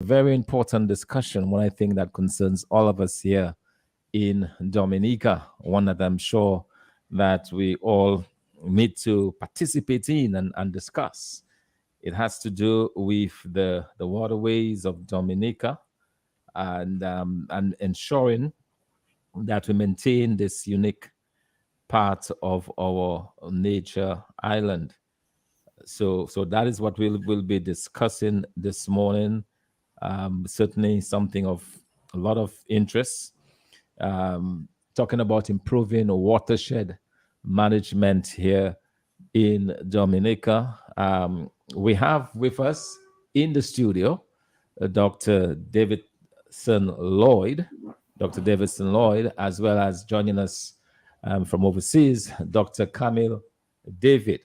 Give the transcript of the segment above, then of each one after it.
Very important discussion, one I think that concerns all of us here in Dominica, one that I'm sure that we all need to participate in and discuss. It has to do with the waterways of Dominica and ensuring that we maintain this unique part of our nature island. So that is what we'll be discussing this morning. Certainly something of a lot of interest. Talking about improving watershed management here in Dominica. We have with us in the studio Dr. Davidson Lloyd, Dr. Davidson Lloyd, as well as joining us from overseas, Dr. Camille David,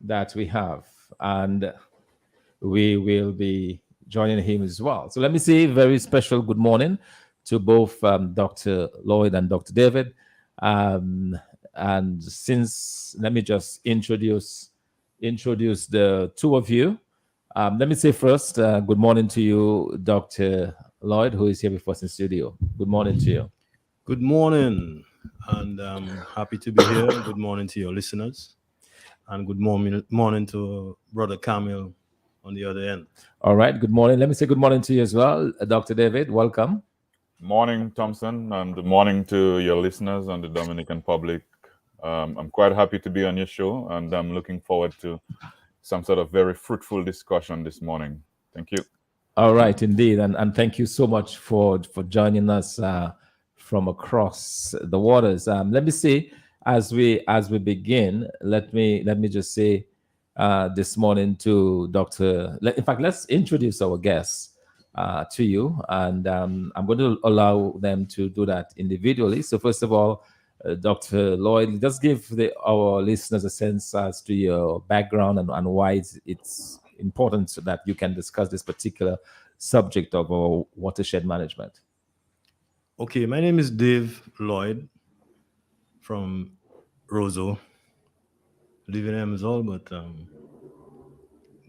that we have. And we will be joining him as well. So let me say a very special good morning to both Dr. Lloyd and Dr. David. Um, and since let me just introduce the two of you. Let me say first, good morning to you, Dr. Lloyd, who is here with us in studio. Good morning to you. Good morning, and I'm happy to be here. Good morning to your listeners, and good morning to Brother Camille on the other end. All right, good morning. Let me say good morning to you as well, Dr. David. Welcome. Morning, Thomson, and good morning to your listeners and the Dominican public. I'm quite happy to be on your show, and I'm looking forward to some sort of very fruitful discussion this morning. Thank you. All right, indeed, and thank you so much for joining us from across the waters. Let me say, as we begin, let me just say this morning to Dr. In fact, let's introduce our guests to you, and I'm going to allow them to do that individually. So first of all, Dr. Lloyd, just give our listeners a sense as to your background and why it's important so that you can discuss this particular subject of our watershed management. Okay, my name is Dave Lloyd from Roseau, live in Amazon, but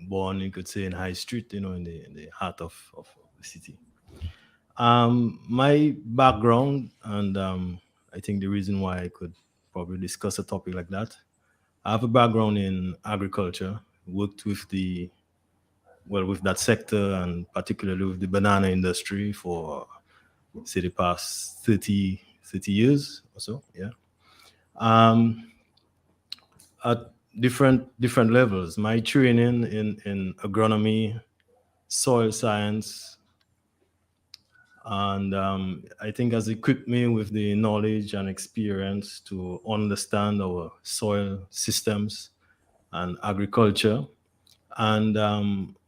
born, you could say, in High Street, in the heart of the city. My background, and I think the reason why I could probably discuss a topic like that, I have a background in agriculture, worked with that sector and particularly with the banana industry for, say, the past 30 years or so, yeah. Um, at different levels. My training in agronomy, soil science, and I think has equipped me with the knowledge and experience to understand our soil systems and agriculture, and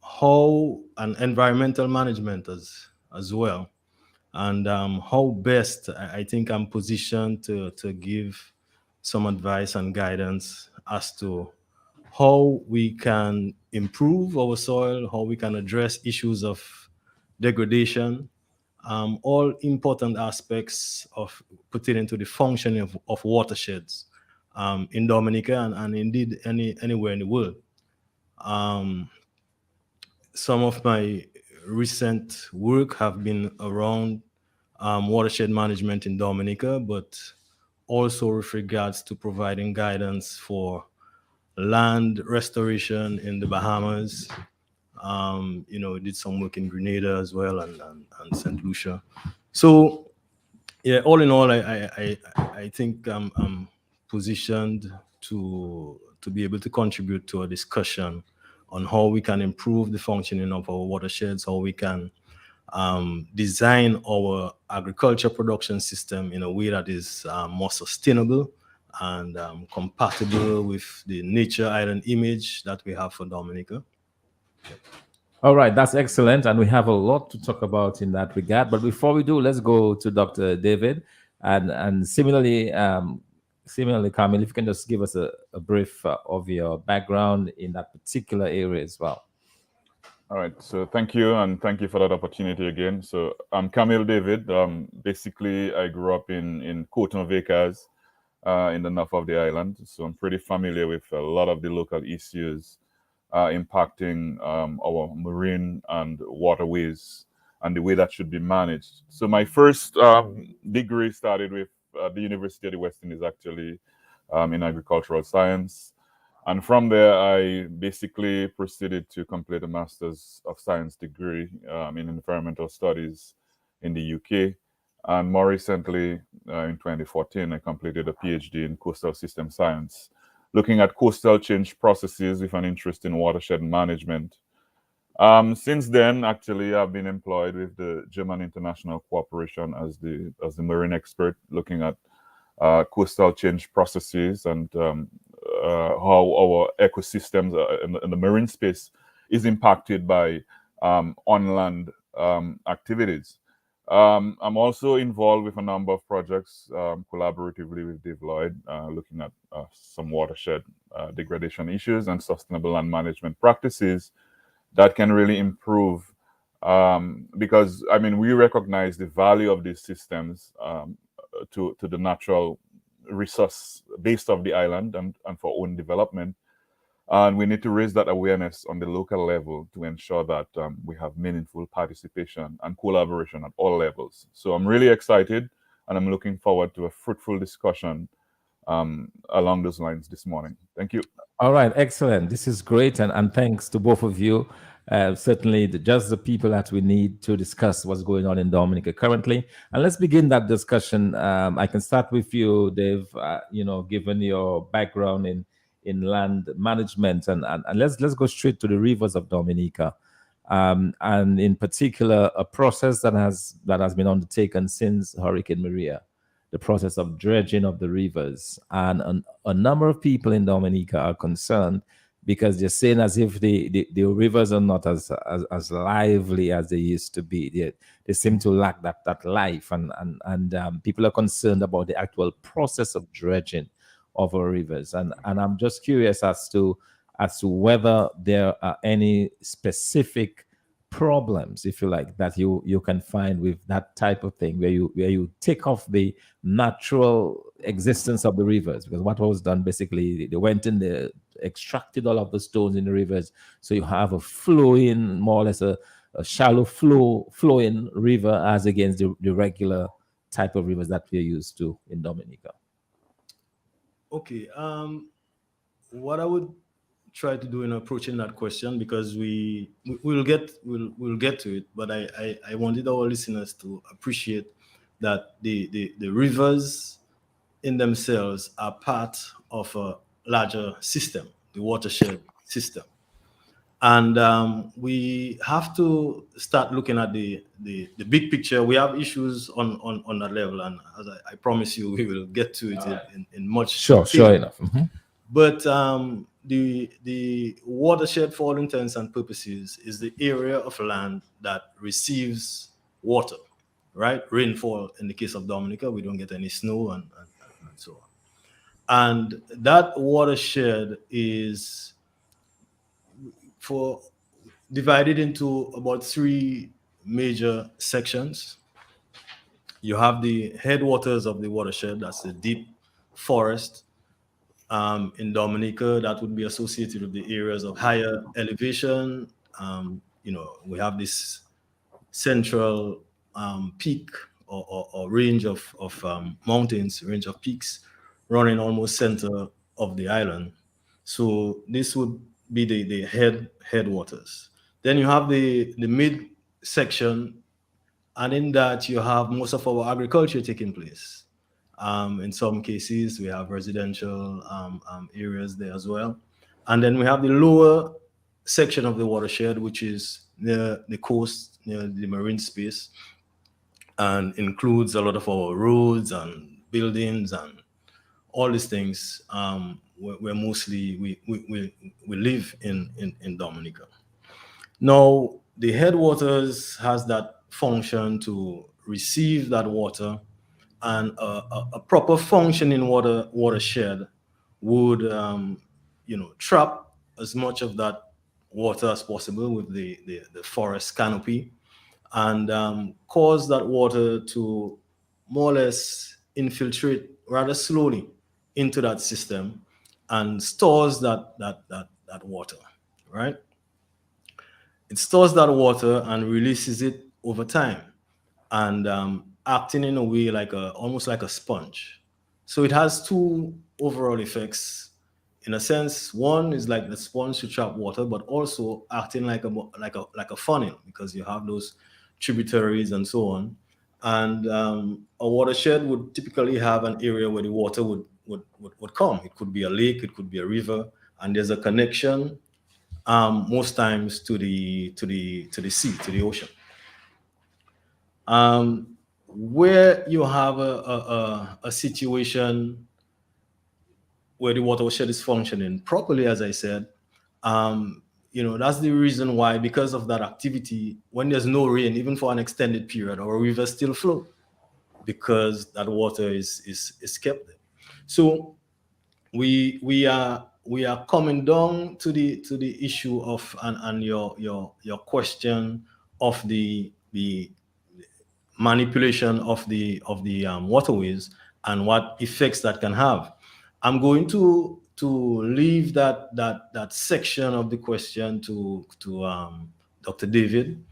how and environmental management as well, and how best I think I'm positioned to give some advice and guidance as to how we can improve our soil, how we can address issues of degradation, all important aspects of putting into the functioning of watersheds in Dominica and indeed anywhere in the world. Um, some of my recent work have been around watershed management in Dominica, but also with regards to providing guidance for land restoration in the Bahamas. Did some work in Grenada as well and St. Lucia. So yeah, all in all, I think I'm positioned to be able to contribute to a discussion on how we can improve the functioning of our watersheds, how we can design our agriculture production system in a way that is more sustainable and compatible with the nature island image that we have for Dominica. All right, that's excellent, and we have a lot to talk about in that regard. But before we do, let's go to Dr. David, and similarly, Camille, if you can just give us a brief of your background in that particular area as well. All right. So thank you, and thank you for that opportunity again. So I'm Camille David. Basically, I grew up in Coton Vickers, in the north of the island. So I'm pretty familiar with a lot of the local issues impacting our marine and waterways and the way that should be managed. So my first degree started with the University of the West Indies, actually, in agricultural science. And from there, I basically proceeded to complete a Master's of Science degree in environmental studies in the UK. And more recently, in 2014, I completed a PhD in coastal system science, looking at coastal change processes with an interest in watershed management. Since then, actually, I've been employed with the German International Cooperation as the marine expert, looking at coastal change processes and how our ecosystems in the marine space is impacted by on-land activities. I'm also involved with a number of projects collaboratively with Dave Lloyd, looking at some watershed degradation issues and sustainable land management practices that can really improve. Because, I mean, we recognize the value of these systems to the natural resource base of the island and for own development. And we need to raise that awareness on the local level to ensure that we have meaningful participation and collaboration at all levels. So I'm really excited and I'm looking forward to a fruitful discussion along those lines this morning. Thank you. All right, excellent. This is great, and thanks to both of you. Certainly, just the people that we need to discuss what's going on in Dominica currently. And let's begin that discussion. I can start with you, Dave. Given your background in land management, and let's go straight to the rivers of Dominica, and in particular, a process that has been undertaken since Hurricane Maria, the process of dredging of the rivers. And a number of people in Dominica are concerned because they're saying as if the rivers are not as lively as they used to be. They seem to lack that life. And people are concerned about the actual process of dredging of our rivers. And I'm just curious as to whether there are any specific problems, if you like, that you can find with that type of thing, where you take off the natural existence of the rivers. Because what was done, basically, they went in, they extracted all of the stones in the rivers, so you have a flowing, more or less a shallow flowing river, as against the regular type of rivers that we're used to in Dominica. Okay. What I would try to do in approaching that question, because we'll get to it, but I wanted our listeners to appreciate that the rivers in themselves are part of a larger system, the watershed system. And we have to start looking at the big picture. We have issues on that level, and as I promise you, we will get to it in much Sure detail. enough. Mhm. But the watershed, for all intents and purposes, is the area of land that receives water, right? Rainfall. In the case of Dominica, we don't get any snow and so on. And that watershed is for divided into about three major sections. You have the headwaters of the watershed, that's the deep forest. In Dominica, that would be associated with the areas of higher elevation. We have this central peak or range of mountains, range of peaks running almost center of the island. So this would be the headwaters. Then you have the mid section, and in that you have most of our agriculture taking place. In some cases, we have residential areas there as well. And then we have the lower section of the watershed, which is near the coast, near the marine space, and includes a lot of our roads and buildings and all these things. Where mostly we live in Dominica. Now, the headwaters has that function to receive that water, and a proper functioning watershed would trap as much of that water as possible with the forest canopy, and cause that water to more or less infiltrate rather slowly into that system and stores that water, right? It stores that water and releases it over time, and acting in a way like almost like a sponge. So it has two overall effects. In a sense, one is like the sponge to trap water, but also acting like a funnel, because you have those tributaries and so on. And a watershed would typically have an area where the water would come. It could be a lake, it could be a river, and there's a connection most times to the sea, to the ocean. Where you have a situation where the watershed is functioning properly, as I said, that's the reason why, because of that activity, when there's no rain, even for an extended period, our rivers still flow, because that water is kept there. So we are coming down to the issue of, and your question of the manipulation of the waterways and what effects that can have. I'm going to leave that section of the question to Dr. David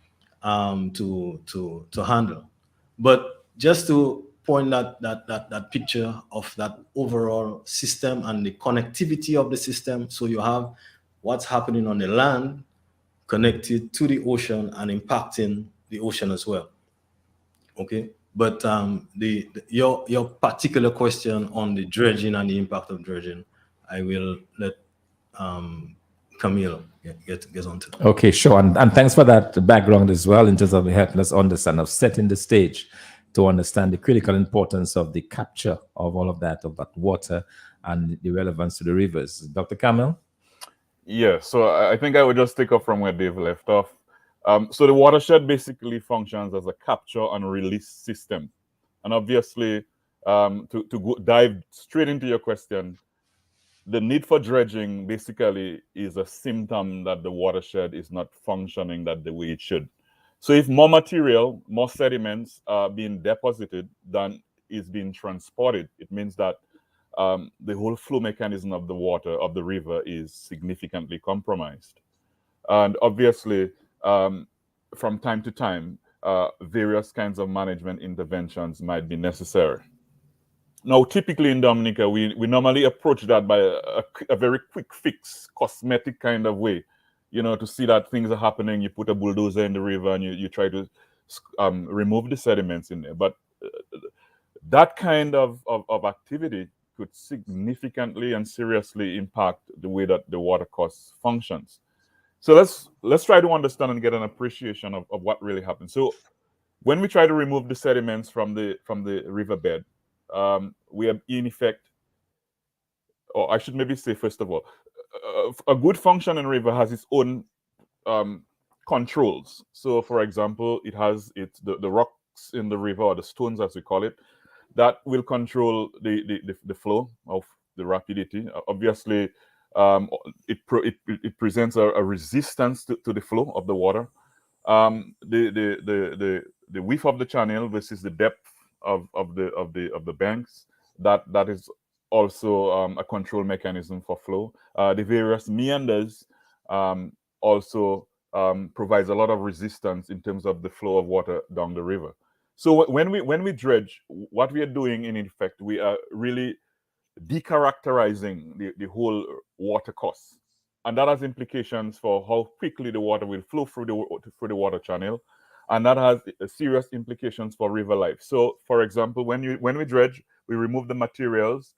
to handle. But just to point that picture of that overall system and the connectivity of the system, so you have what's happening on the land connected to the ocean and impacting the ocean as well. Okay, but your particular question on the dredging and the impact of dredging, I will let um, Camille get onto that. Okay, sure. And thanks for that background as well, in terms of helping us understand, of setting the stage to understand the critical importance of the capture of all of that water and the relevance to the rivers. Dr. Kamel? Yeah, so I think I would just take up from where Dave left off. So the watershed basically functions as a capture and release system. And obviously, dive straight into your question, the need for dredging basically is a symptom that the watershed is not functioning that the way it should. So if more material, more sediments are being deposited than is being transported, it means that the whole flow mechanism of the water of the river is significantly compromised. And obviously, from time to time, various kinds of management interventions might be necessary. Now, typically in Dominica, we normally approach that by a very quick fix, cosmetic kind of way. To see that things are happening, you put a bulldozer in the river and you try to remove the sediments in there. But that kind of activity could significantly and seriously impact the way that the water course functions. So let's try to understand and get an appreciation of what really happens. So when we try to remove the sediments from the riverbed, we have in effect, or I should maybe say first of all, a good functioning river has its own controls. So, for example, it has the rocks in the river, or the stones as we call it, that will control the flow of the rapidity. Obviously, it presents a resistance to the flow of the water. The width of the channel versus the depth of the banks, that is also a control mechanism for flow. The various meanders also provides a lot of resistance in terms of the flow of water down the river. So when we dredge, what we are doing in effect, we are really decharacterizing the whole water course, and that has implications for how quickly the water will flow through the water channel, and that has serious implications for river life. So, for example, when we dredge, we remove the materials.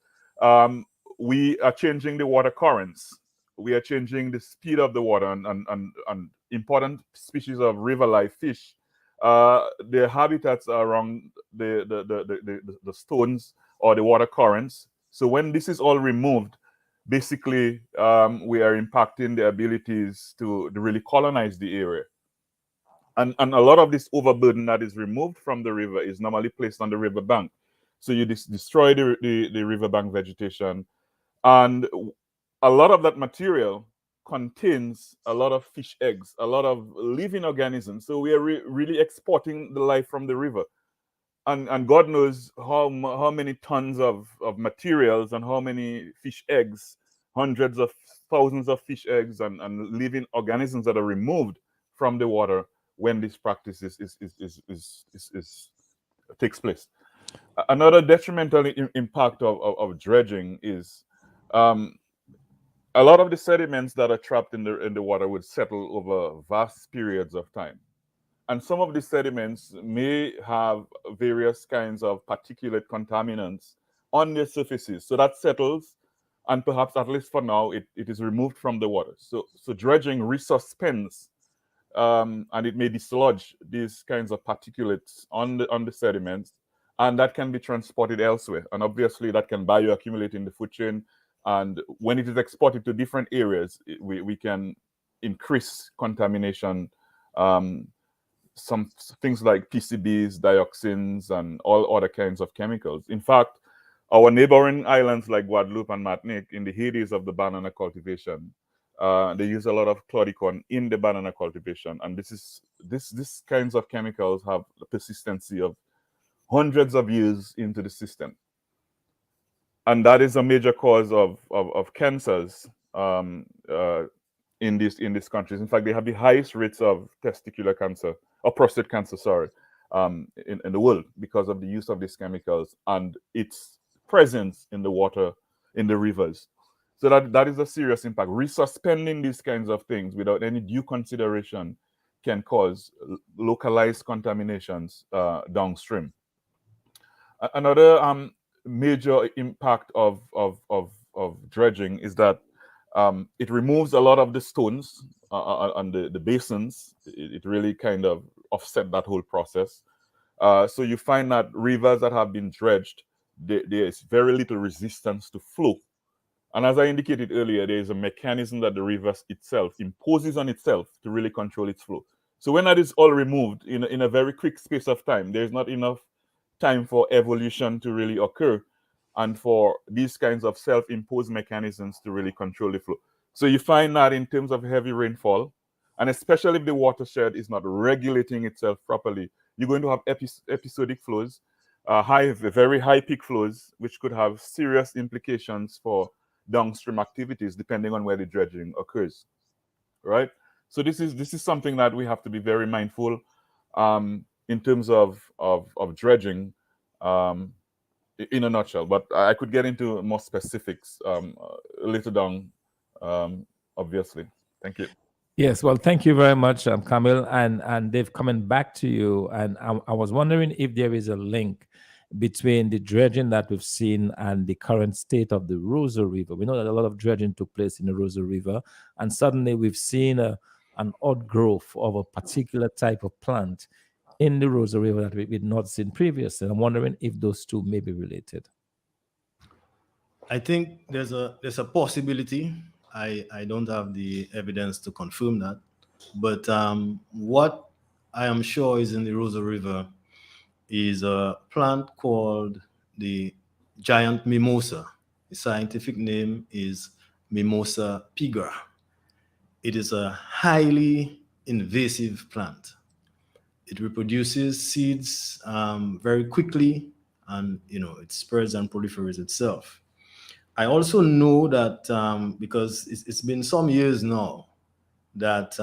We are changing the water currents. We are changing the speed of the water, and important species of river life fish. Their habitats are around the stones or the water currents. So when this is all removed, basically we are impacting the abilities to really colonize the area. And a lot of this overburden that is removed from the river is normally placed on the riverbank. So you destroy the riverbank vegetation, and a lot of that material contains a lot of fish eggs, a lot of living organisms. So we are really exporting the life from the river. And God knows how many tons of materials and how many fish eggs, hundreds of thousands of fish eggs and living organisms that are removed from the water when this practice takes place. Another detrimental impact of dredging is um, a lot of the sediments that are trapped in the water would settle over vast periods of time. And some of the sediments may have various kinds of particulate contaminants on their surfaces. So that settles, and perhaps, at least for now, it is removed from the water. So dredging resuspends and it may dislodge these kinds of particulates on the sediments, and that can be transported elsewhere. And obviously, that can bioaccumulate in the food chain. And when it is exported to different areas, we can increase contamination. Some things like PCBs, dioxins, and all other kinds of chemicals. In fact, our neighboring islands like Guadeloupe and Martinique, in the heydays of the banana cultivation, they use a lot of chlordicone in the banana cultivation, and this kinds of chemicals have a persistency of hundreds of years into the system, and that is a major cause of cancers in these countries. In fact, they have the highest rates of testicular cancer or prostate cancer, sorry, in the world because of the use of these chemicals and its presence in the water, in the rivers. So that is a serious impact. Resuspending these kinds of things without any due consideration can cause localized contaminations downstream. Another major impact of dredging is that it removes a lot of the stones on the basins. It really kind of offset that whole process. So you find that rivers that have been dredged, there is very little resistance to flow. And as I indicated earlier, there is a mechanism that the river itself imposes on itself to really control its flow. So when that is all removed in a very quick space of time, there's not enough time for evolution to really occur and for these kinds of self-imposed mechanisms to really control the flow. So you find that in terms of heavy rainfall, and especially if the watershed is not regulating itself properly, you're going to have episodic flows, very high peak flows, which could have serious implications for downstream activities depending on where the dredging occurs, right? So this is something that we have to be very mindful in terms of dredging in a nutshell. But I could get into more specifics later down, obviously. Thank you. Yes, well, thank you very much, Camille, and Dave. Coming back to you, and I was wondering if there is a link between the dredging that we've seen and the current state of the Rosa River. We know that a lot of dredging took place in the Rosa River, and suddenly we've seen an odd growth of a particular type of plant in the Rosa River that we've not seen previously. And I'm wondering if those two may be related. I think there's a possibility. I don't have the evidence to confirm that, but what I am sure is in the Rosa River is a plant called the giant mimosa. The scientific name is Mimosa pigra. It is a highly invasive plant. It reproduces seeds very quickly, and it spreads and proliferates itself. I also know that because it's been some years now that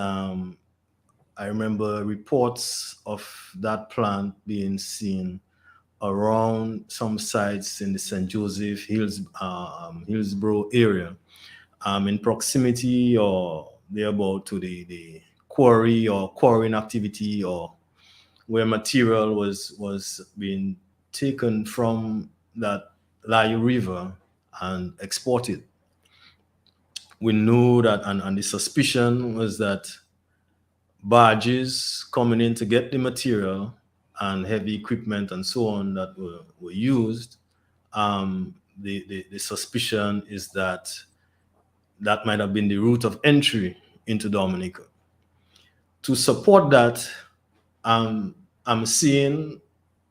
I remember reports of that plant being seen around some sites in the St. Joseph Hillsborough area, in proximity or thereabout to the quarry or quarrying activity, or where material was being taken from that Layu River and exported. We knew that, and the suspicion was that barges coming in to get the material and heavy equipment and so on that were used, the suspicion is that might have been the route of entry into Dominica. To support that, I'm seeing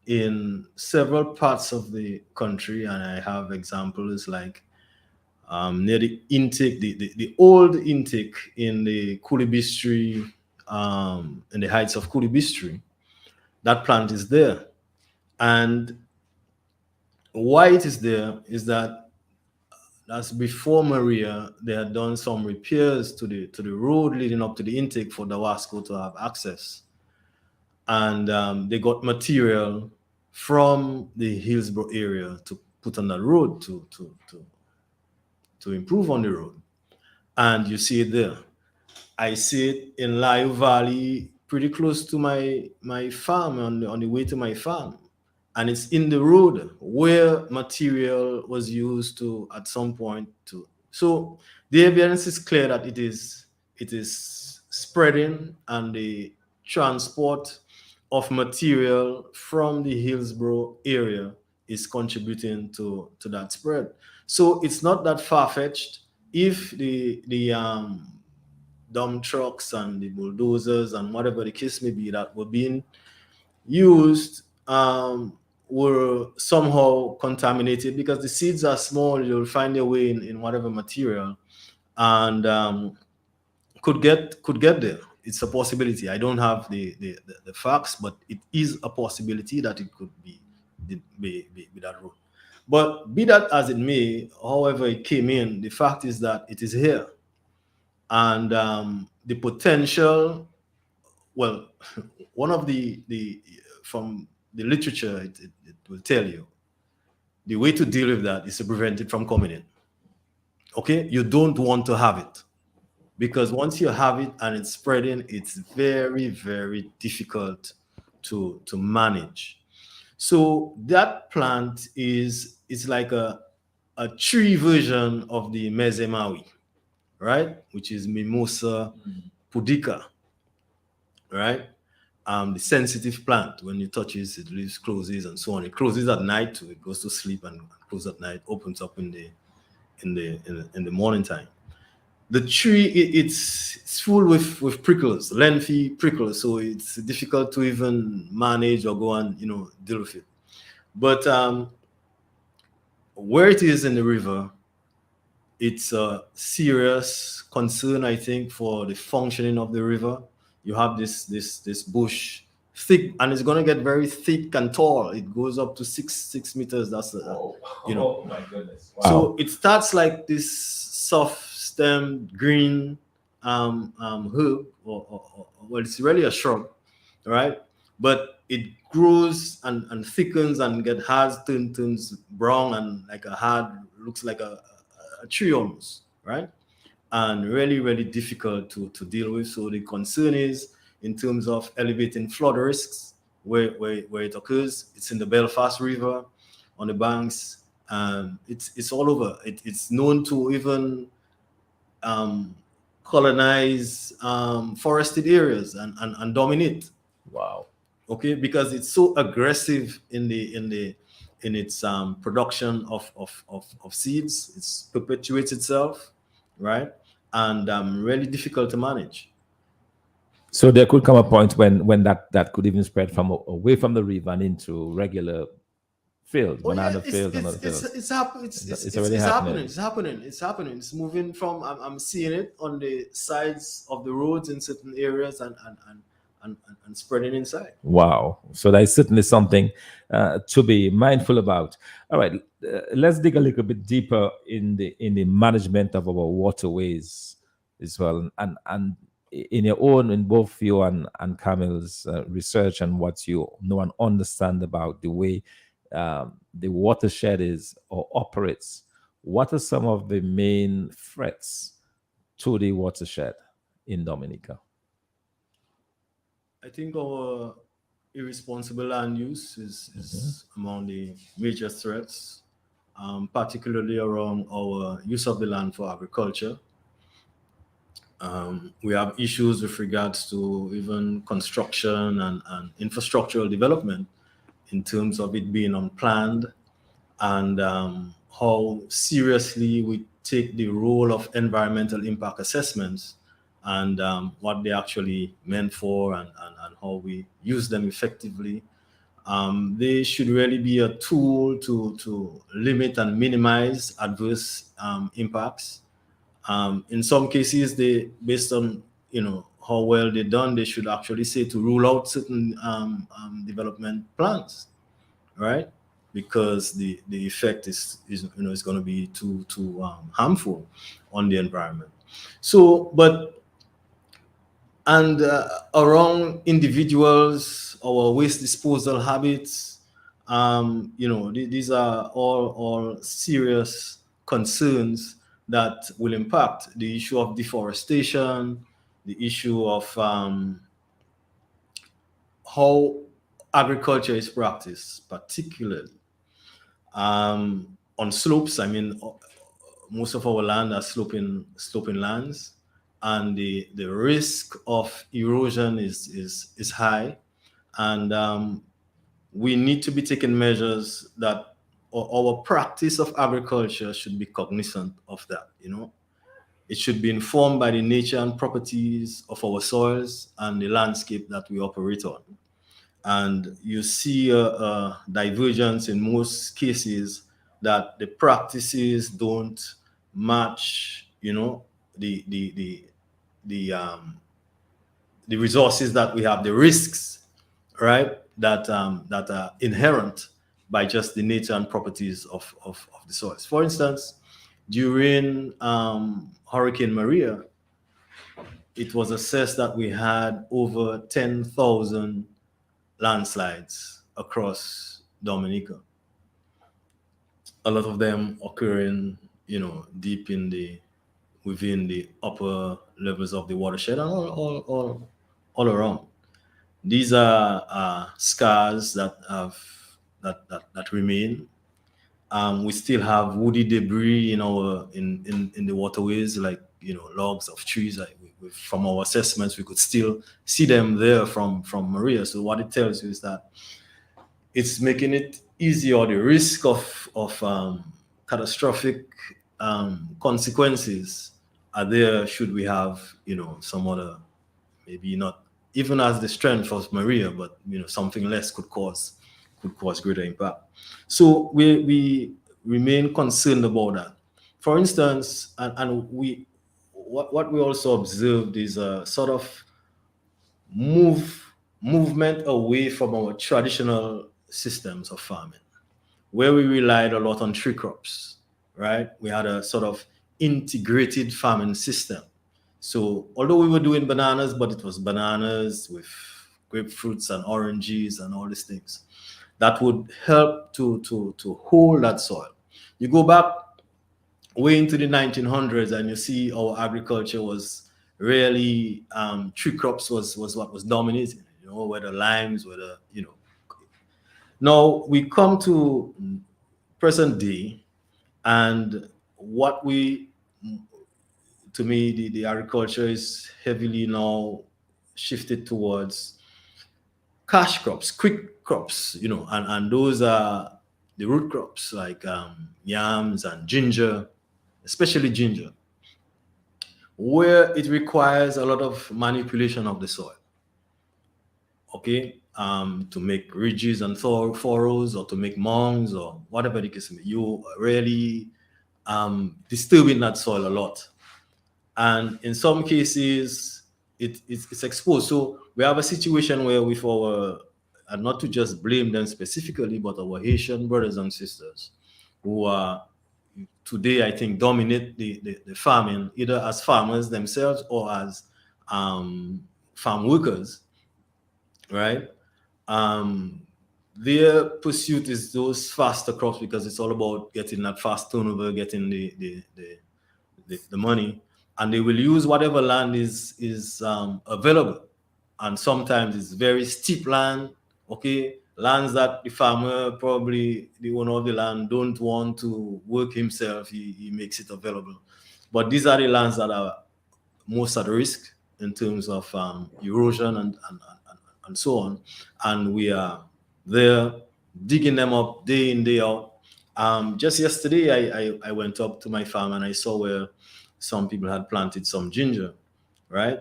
in several parts of the country, and I have examples like near the intake, the old intake in the Kulibistri, in the heights of Kulibistri. That plant is there. And why it is there is that that's before Maria. They had done some repairs to the road leading up to the intake for the Wasco to have access, and they got material from the Hillsborough area to put on that road to improve on the road, and you see it there. I see it in Lyle Valley, pretty close to my farm, on the way to my farm, and it's in the road where material was used to at some point to. So the evidence is clear that it is spreading, and the transport of material from the Hillsborough area is contributing to that spread. So it's not that far fetched if the dump trucks and the bulldozers and whatever the case may be that were being used were somehow contaminated, because the seeds are small. You'll find their way in whatever material, and could get there. It's a possibility. I don't have the facts, but it is a possibility that it could be that route. But be that as it may, however it came in, the fact is that it is here, and the potential. Well, one of the from the literature, it will tell you the way to deal with that is to prevent it from coming in. Okay, you don't want to have it, because once you have it and it's spreading, it's very, very difficult to manage. So that plant is like a tree version of the mezemawi, right? Which is Mimosa pudica, right? The sensitive plant, when you touch it, it leaves, closes, and so on. It closes at night, so it goes to sleep and closes at night, opens up in the morning time. The tree, it's full with prickles, lengthy prickles, so it's difficult to even manage or go and deal with it. But where it is in the river, it's a serious concern, I think, for the functioning of the river. You have this bush, thick, and it's going to get very thick and tall. It goes up to six meters. That's Oh my goodness! Wow. So it starts like this soft stem green herb, or well, it's really a shrub, right? But it grows and thickens and get hard, turns brown, and like a hard, looks like a tree almost, right? And really, really difficult to deal with. So the concern is in terms of elevating flood risks where it occurs. It's in the Belfast River, on the banks. It's all over. It's known to even colonize forested areas and dominate. Wow. Okay, because it's so aggressive in its production of seeds. It perpetuates itself, right? And really difficult to manage. So there could come a point when that could even spread from away from the river and into regular fields, banana fields, and other fields. It's happening. It's already happening. It's happening. It's moving from. I'm seeing it on the sides of the roads in certain areas and spreading inside. Wow. So that is certainly something to be mindful about. All right, let's dig a little bit deeper in the management of our waterways as well, and in your own, in both you and Camille's research and what you know and understand about the way the watershed is or operates. What are some of the main threats to the watershed in Dominica? I think our irresponsible land use is among the major threats, particularly around our use of the land for agriculture. We have issues with regards to even construction and infrastructural development in terms of it being unplanned, and how seriously we take the role of environmental impact assessments and what they actually meant for, and how we use them effectively. They should really be a tool to limit and minimize adverse impacts. In some cases, they, based on how well they're done, they should actually say to rule out certain development plans, right? because the effect is is going to be too harmful on the environment. So, but and around individuals, our waste disposal habits, these are all serious concerns that will impact the issue of deforestation, the issue of how agriculture is practiced, particularly on slopes. I mean, most of our land are sloping lands, and the risk of erosion is high, and we need to be taking measures that our practice of agriculture should be cognizant of that. It should be informed by the nature and properties of our soils and the landscape that we operate on. And you see a divergence in most cases that the practices don't match, the resources that we have, the risks, right, that are inherent by just the nature and properties of the soils. For instance, during Hurricane Maria, it was assessed that we had over 10,000 landslides across Dominica. A lot of them occurring, deep within the upper levels of the watershed and all around. These are scars that remain. We still have woody debris in the waterways, like logs of trees. From our assessments, we could still see them there from Maria. So what it tells you is that it's making it easier. The risk of catastrophic consequences are there should we have some other, maybe not even as the strength of Maria, but something less could cause greater impact. So we remain concerned about that. For instance, and what we also observed is a sort of movement away from our traditional systems of farming, where we relied a lot on tree crops, right? We had a sort of integrated farming system. So although we were doing bananas, but it was bananas with grapefruits and oranges and all these things that would help to hold that soil. You go back way into the 1900s and you see our agriculture was really tree crops was what was dominating, whether limes, whether, Now we come to present day, and to me, the agriculture is heavily now shifted towards cash crops, quick crops, and those are the root crops like yams and ginger, especially ginger, where it requires a lot of manipulation of the soil, okay, to make ridges and furrows, or to make mounds, or whatever the case may be. You really disturbing that soil a lot. And in some cases, it's exposed. So we have a situation where with our, and not to just blame them specifically, but our Haitian brothers and sisters who are today, I think, dominate the farming, either as farmers themselves or as farm workers, right? Their pursuit is those faster crops because it's all about getting that fast turnover, getting the money. And they will use whatever land is available. And sometimes it's very steep land, okay? Lands that the farmer, probably the owner of the land, don't want to work himself. He makes it available. But these are the lands that are most at risk in terms of erosion and so on. And we are there digging them up day in, day out. Just yesterday, I went up to my farm and I saw where some people had planted some ginger, right?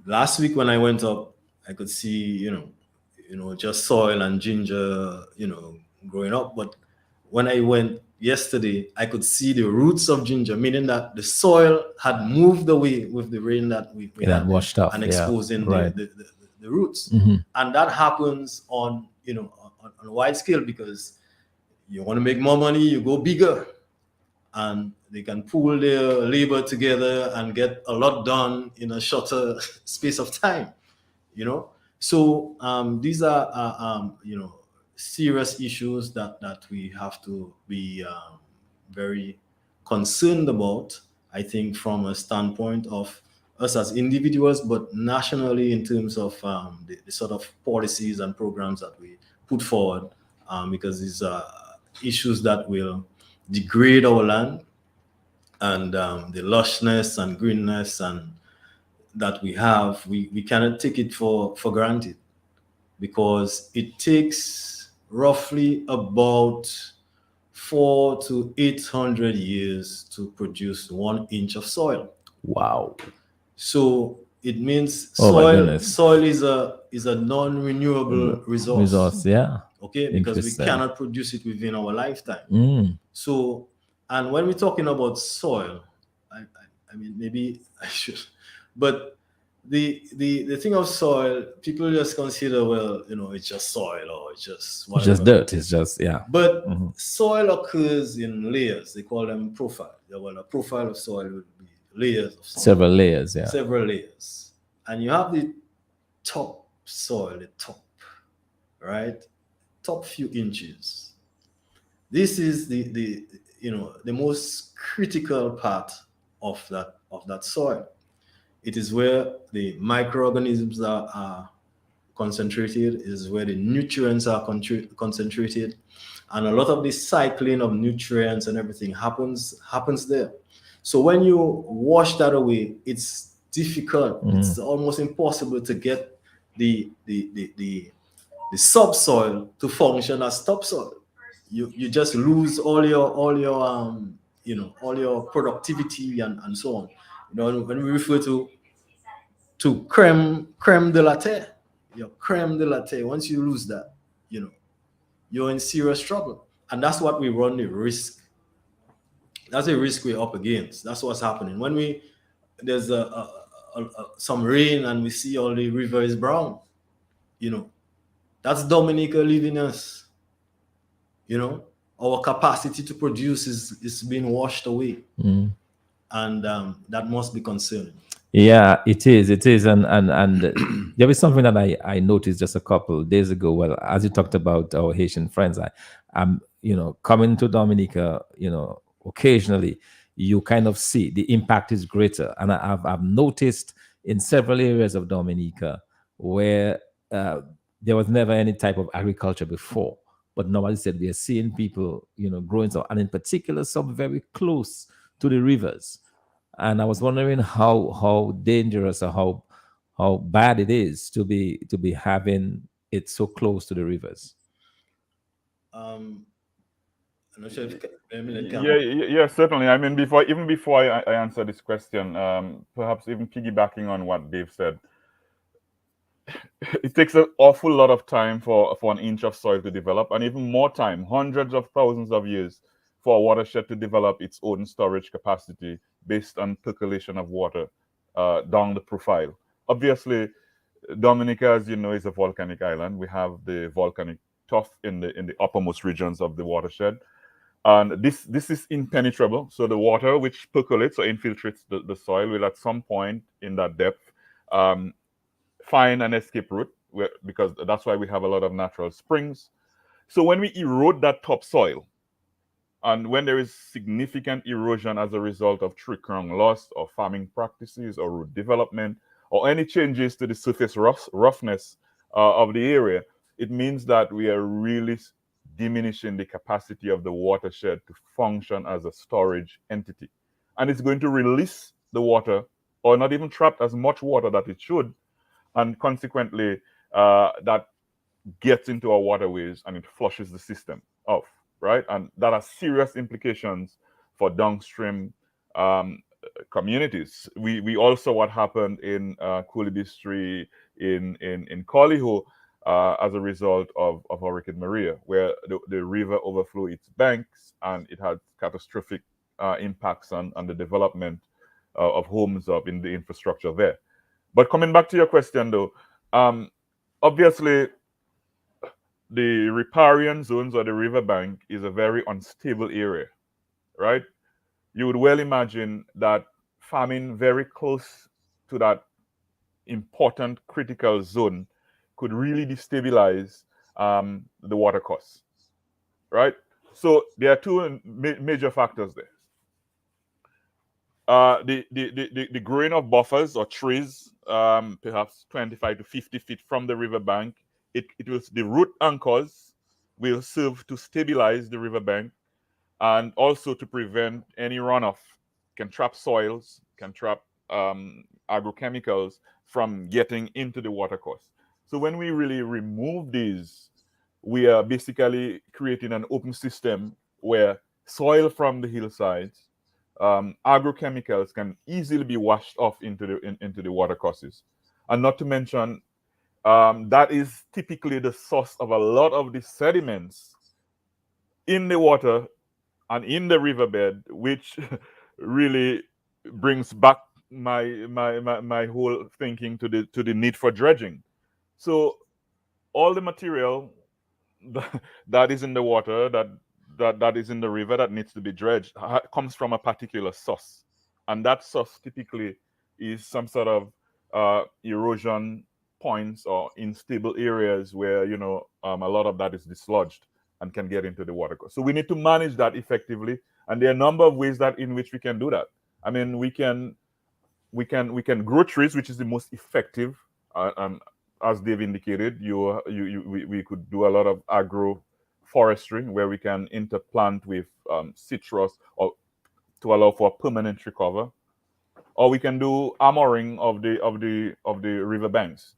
Last week when I went up, I could see, just soil and ginger, growing up. But when I went yesterday, I could see the roots of ginger, meaning that the soil had moved away with the rain that we had washed off and exposing right. the roots. Mm-hmm. And that happens on on a wide scale because you want to make more money, you go bigger, and they can pool their labor together and get a lot done in a shorter space of time. So these are serious issues that we have to be very concerned about. I think from a standpoint of us as individuals, but nationally in terms of the sort of policies and programs that we put forward, because these are issues that will degrade our land and the lushness and greenness and that we have, we cannot take it for granted because it takes roughly about 400 to 800 years to produce 1 inch of soil. Wow. So it means Oh my soil goodness. soil is a non-renewable resource. Yeah. Okay, because we Interesting. cannot produce it within our lifetime. Mm. So, and when we're talking about soil, I mean maybe I should, but the thing of soil, people just consider, well, it's just soil or it's just It's whatever. just dirt. It's just, yeah. But Mhm. soil occurs in layers. They call them profile. Well, a profile of soil would be layers of soil. Several layers, yeah. Several layers. And you have the top soil, the top, right? Top few inches. This is the most critical part of that soil. It is where the microorganisms are concentrated, is where the nutrients are concentrated, and a lot of the cycling of nutrients and everything happens there. So when you wash that away, it's difficult. It's almost impossible to get the subsoil to function as topsoil. You just lose all your all your productivity and so on. When we refer to creme de la terre, your creme de la terre, once you lose that, you're in serious trouble. And that's what we run the risk. That's a risk we're up against. That's what's happening. When there's some rain and we see all the river is brown, that's Dominica leaving us. Our capacity to produce is being washed away. And that must be concerning. Yeah, it is. It is, and there was something that I noticed just a couple of days ago. Well, as you talked about our Haitian friends, I'm coming to Dominica, occasionally, you kind of see the impact is greater, and I've noticed in several areas of Dominica where there was never any type of agriculture before, but now, as I said, we are seeing people, growing so, and in particular, some very close to the rivers. And I was wondering how dangerous or how bad it is to be having it so close to the rivers. I'm not sure if Emily can. Yeah, certainly. I mean, before I answer this question, perhaps even piggybacking on what Dave said, it takes an awful lot of time for an inch of soil to develop, and even more time, hundreds of thousands of years, for a watershed to develop its own storage capacity based on percolation of water down the profile. Obviously, Dominica, as you know, is a volcanic island. We have the volcanic tuff in the uppermost regions of the watershed. And this is impenetrable. So the water which percolates or infiltrates the soil will at some point in that depth find an escape route, because that's why we have a lot of natural springs. So when we erode that topsoil, and when there is significant erosion as a result of tree crown loss or farming practices or root development or any changes to the surface roughness of the area, it means that we are really diminishing the capacity of the watershed to function as a storage entity. And it's going to release the water, or not even trap as much water that it should, and consequently that gets into our waterways and it flushes the system off, right? And that has serious implications for downstream communities. We also what happened in Coolidistri in Coliho as a result of Hurricane Maria, where the river overflowed its banks and it had catastrophic impacts on the development of homes in the infrastructure there. But coming back to your question, though, obviously the riparian zones or the riverbank is a very unstable area, right? You would well imagine that farming very close to that important critical zone could really destabilize the water course, right? So there are two major factors there. The growing of buffers or trees, perhaps 25 to 50 feet from the riverbank, it will, the root anchors will serve to stabilize the riverbank and also to prevent any runoff. Can trap soils, can trap agrochemicals from getting into the watercourse. So when we really remove these, we are basically creating an open system where soil from the hillsides, agrochemicals can easily be washed off into into the watercourses, and not to mention that is typically the source of a lot of the sediments in the water and in the riverbed, which really brings back my whole thinking to the need for dredging. So all the material that is in the water, that is in the river, that needs to be dredged, comes from a particular source, and that source typically is some sort of erosion points or unstable areas where a lot of that is dislodged and can get into the water course. So we need to manage that effectively, and there are a number of ways that in which we can do that. I mean, we can grow trees, which is the most effective. And as Dave indicated, we could do a lot of agroforestry where we can interplant with citrus or to allow for permanent recover, or we can do armoring of the riverbanks,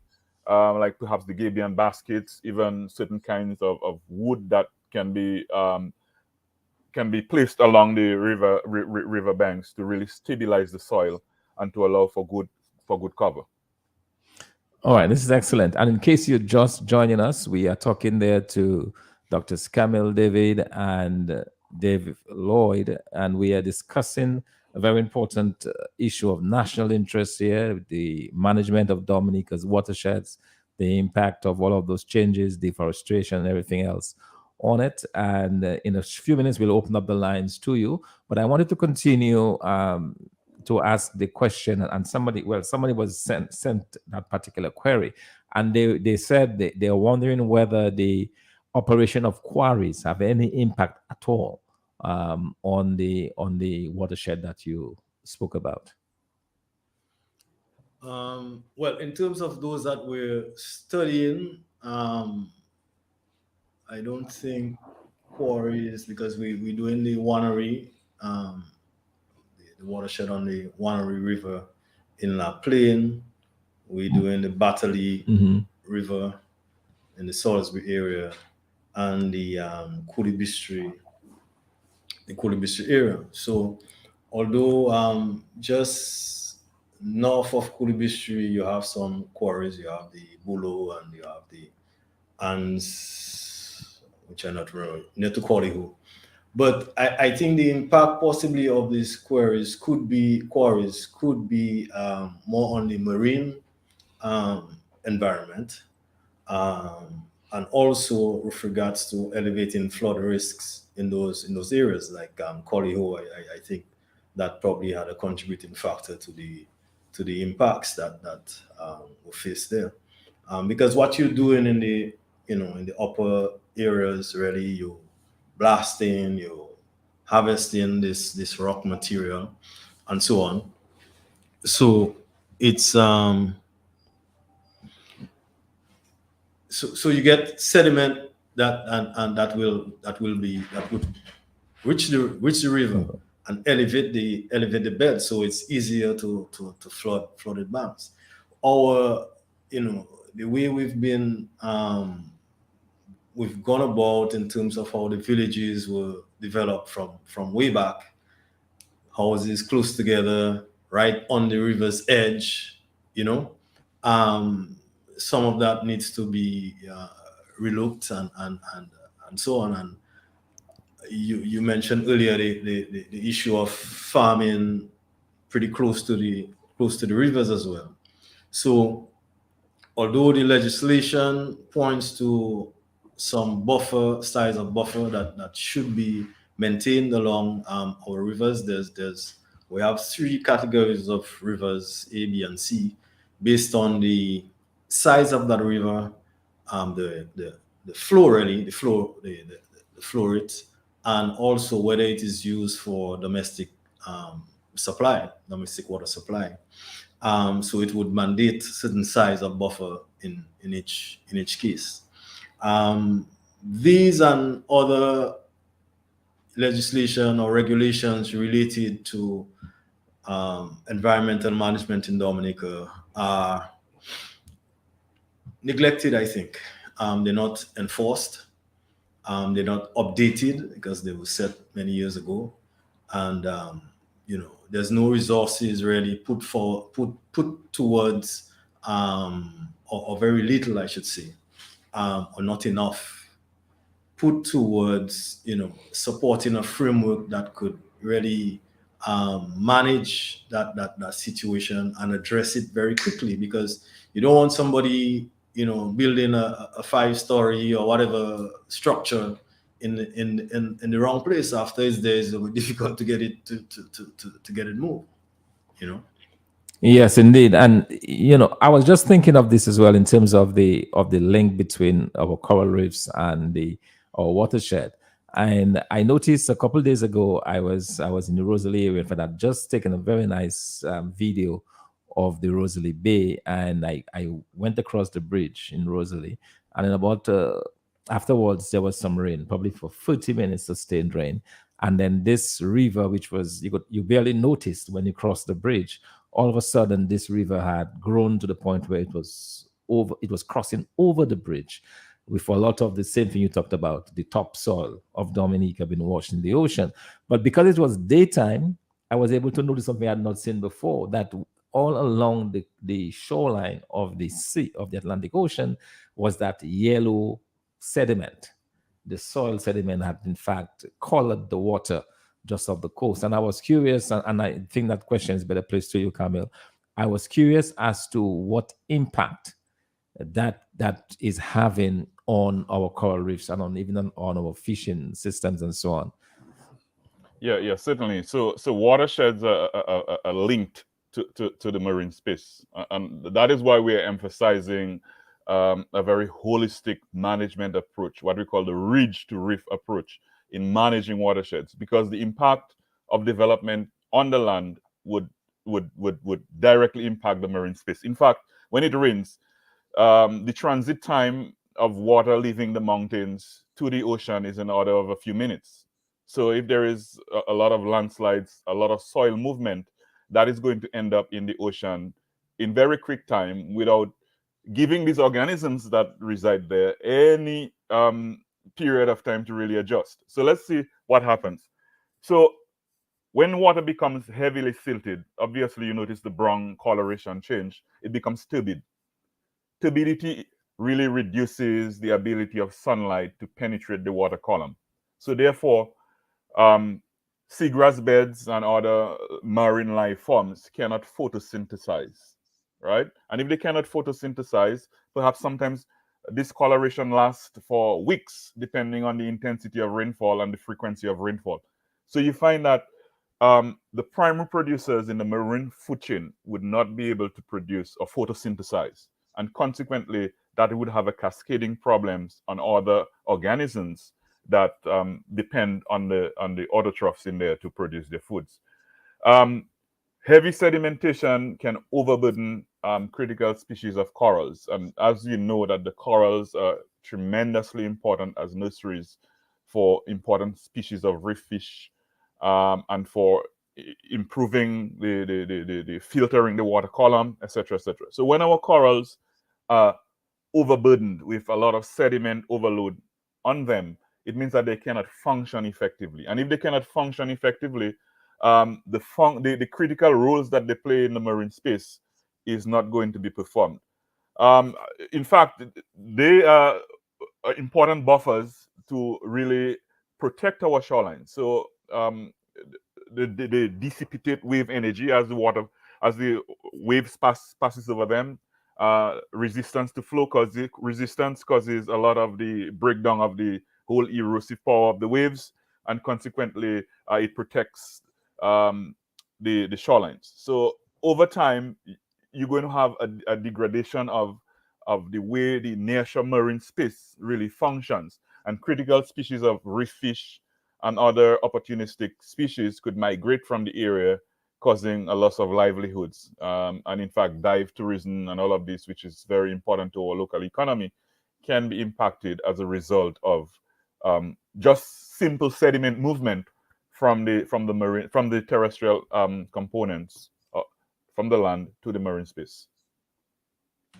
like perhaps the gabion baskets, even certain kinds of wood that can be placed along the river banks to really stabilize the soil and to allow for good cover. All right, this is excellent. And in case you're just joining us, we are talking there to Dr. Scamil David and Dave Lloyd, and we are discussing a very important issue of national interest here, the management of Dominica's watersheds, the impact of all of those changes, deforestation, and everything else on it. And in a few minutes, we'll open up the lines to you. But I wanted to continue to ask the question, and somebody was sent that particular query, and they said they're wondering whether the operation of quarries have any impact at all on the watershed that you spoke about. Well, in terms of those that we're studying, I don't think quarries, because we're doing the Wanneroo, the watershed on the Wanneroo River in La Plaine. We're doing the Battley River in the Salisbury area, and the Kulibistri area. So although just north of Kulibistri you have some quarries, you have the Bulo and you have the Ans, which are not really near to Qualihu. But I think the impact possibly of these quarries could be more on the marine environment, and also with regards to elevating flood risks in those areas like Qualihu. I think that probably had a contributing factor to the impacts that were faced there, because what you're doing in the upper areas, really, you blasting, you harvesting this rock material and so on. So it's so you get sediment that and that would reach the river and elevate the bed, so it's easier to flooded banks. Our the way we've gone about in terms of how the villages were developed from way back, houses close together, right on the river's edge, some of that needs to be relooked and so on. And you mentioned earlier the issue of farming pretty close to the rivers as well. So although the legislation points to some buffer, size of buffer that should be maintained along our rivers. We have three categories of rivers, A, B, and C, based on the size of that river, the flow really, the flow rate, and also whether it is used for domestic domestic water supply. So it would mandate certain size of buffer in each case. These and other legislation or regulations related to environmental management in Dominica are neglected, I think. They're not enforced. They're not updated because they were set many years ago. And, there's no resources really put towards, or very little, I should say, or not enough put towards supporting a framework that could really manage that situation and address it very quickly, because you don't want somebody building a 5-story or whatever structure in the wrong place. After it's there, it's difficult to get it to get it moved you know Yes, indeed. And I was just thinking of this as well in terms of the link between our coral reefs and the our watershed. And I noticed a couple of days ago I was in the Rosalie area. In fact, I'd just taken a very nice video of the Rosalie Bay, and I went across the bridge in Rosalie, and in about afterwards there was some rain, probably for 30 minutes, sustained rain. And then this river, which was you barely noticed when you crossed the bridge, all of a sudden this river had grown to the point where it was crossing over the bridge, with a lot of the same thing you talked about, the topsoil of Dominica being washed in the ocean. But because it was daytime, I was able to notice something I had not seen before, that all along the shoreline of the sea, of the Atlantic Ocean, was that yellow sediment. The soil sediment had in fact colored the water just off the coast. And I was curious, and I think that question is better placed to you, Camille. I was curious as to what impact that is having on our coral reefs and on even on our fishing systems and so on. Yeah, certainly. So watersheds are linked to the marine space, and that is why we are emphasizing a very holistic management approach, what we call the ridge to reef approach in managing watersheds, because the impact of development on the land would directly impact the marine space. In fact, when it rains, the transit time of water leaving the mountains to the ocean is in order of a few minutes. So if there is a lot of landslides, a lot of soil movement, that is going to end up in the ocean in very quick time, without giving these organisms that reside there any period of time to really adjust. So let's see what happens. So when water becomes heavily silted, obviously you notice the brown coloration change. It becomes turbid. Turbidity really reduces the ability of sunlight to penetrate the water column. So therefore, seagrass beds and other marine life forms cannot photosynthesize, right? And if they cannot photosynthesize, perhaps sometimes this coloration lasts for weeks, depending on the intensity of rainfall and the frequency of rainfall. So you find that the primary producers in the marine food chain would not be able to produce or photosynthesize, and consequently, that would have a cascading problems on other organisms that depend on the autotrophs in there to produce their foods. Heavy sedimentation can overburden critical species of corals, and as you know, that the corals are tremendously important as nurseries for important species of reef fish, and for improving the filtering the water column, etc., etc. So when our corals are overburdened with a lot of sediment overload on them, it means that they cannot function effectively. And if they cannot function effectively, the critical roles that they play in the marine space is not going to be performed. In fact, they are important buffers to really protect our shoreline. So they dissipate wave energy as the water, as the waves passes over them, resistance to flow causes resistance causes a lot of the breakdown of the whole erosive power of the waves, and consequently it protects the shorelines. So over time, you're going to have a degradation of the way the nearshore marine space really functions, and critical species of reef fish and other opportunistic species could migrate from the area, causing a loss of livelihoods. And in fact, dive tourism and all of this, which is very important to our local economy, can be impacted as a result of just simple sediment movement from the terrestrial components from the land to the marine space.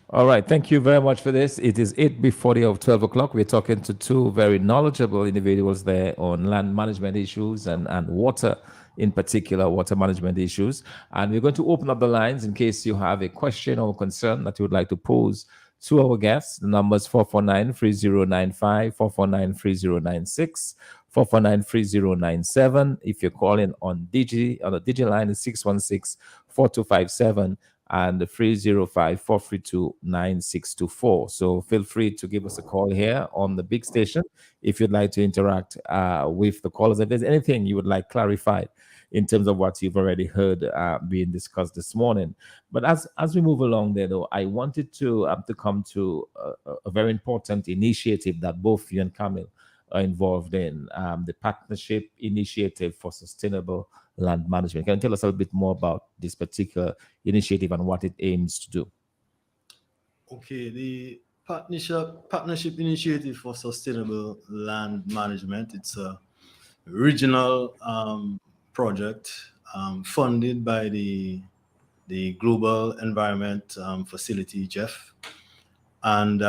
All right, thank you very much for this. It is 8 before the of 12 o'clock. We're talking to two very knowledgeable individuals there on land management issues and water, in particular, water management issues. And we're going to open up the lines in case you have a question or concern that you would like to pose to our guests. The number is 449-3095, 449-3096, 449-3097. If you're calling on the Digi line, is 616-4257. and 305-432-9624. So feel free to give us a call here on the big station if you'd like to interact with the callers. If there's anything you would like clarified in terms of what you've already heard being discussed this morning. But as we move along there, though, I wanted to come to a very important initiative that both you and Camille are involved in, the Partnership Initiative for Sustainable Land Management. Can you tell us a little bit more about this particular initiative and what it aims to do? Okay, the Partnership Initiative for Sustainable Land Management, it's a regional project funded by the Global Environment Facility, GEF, and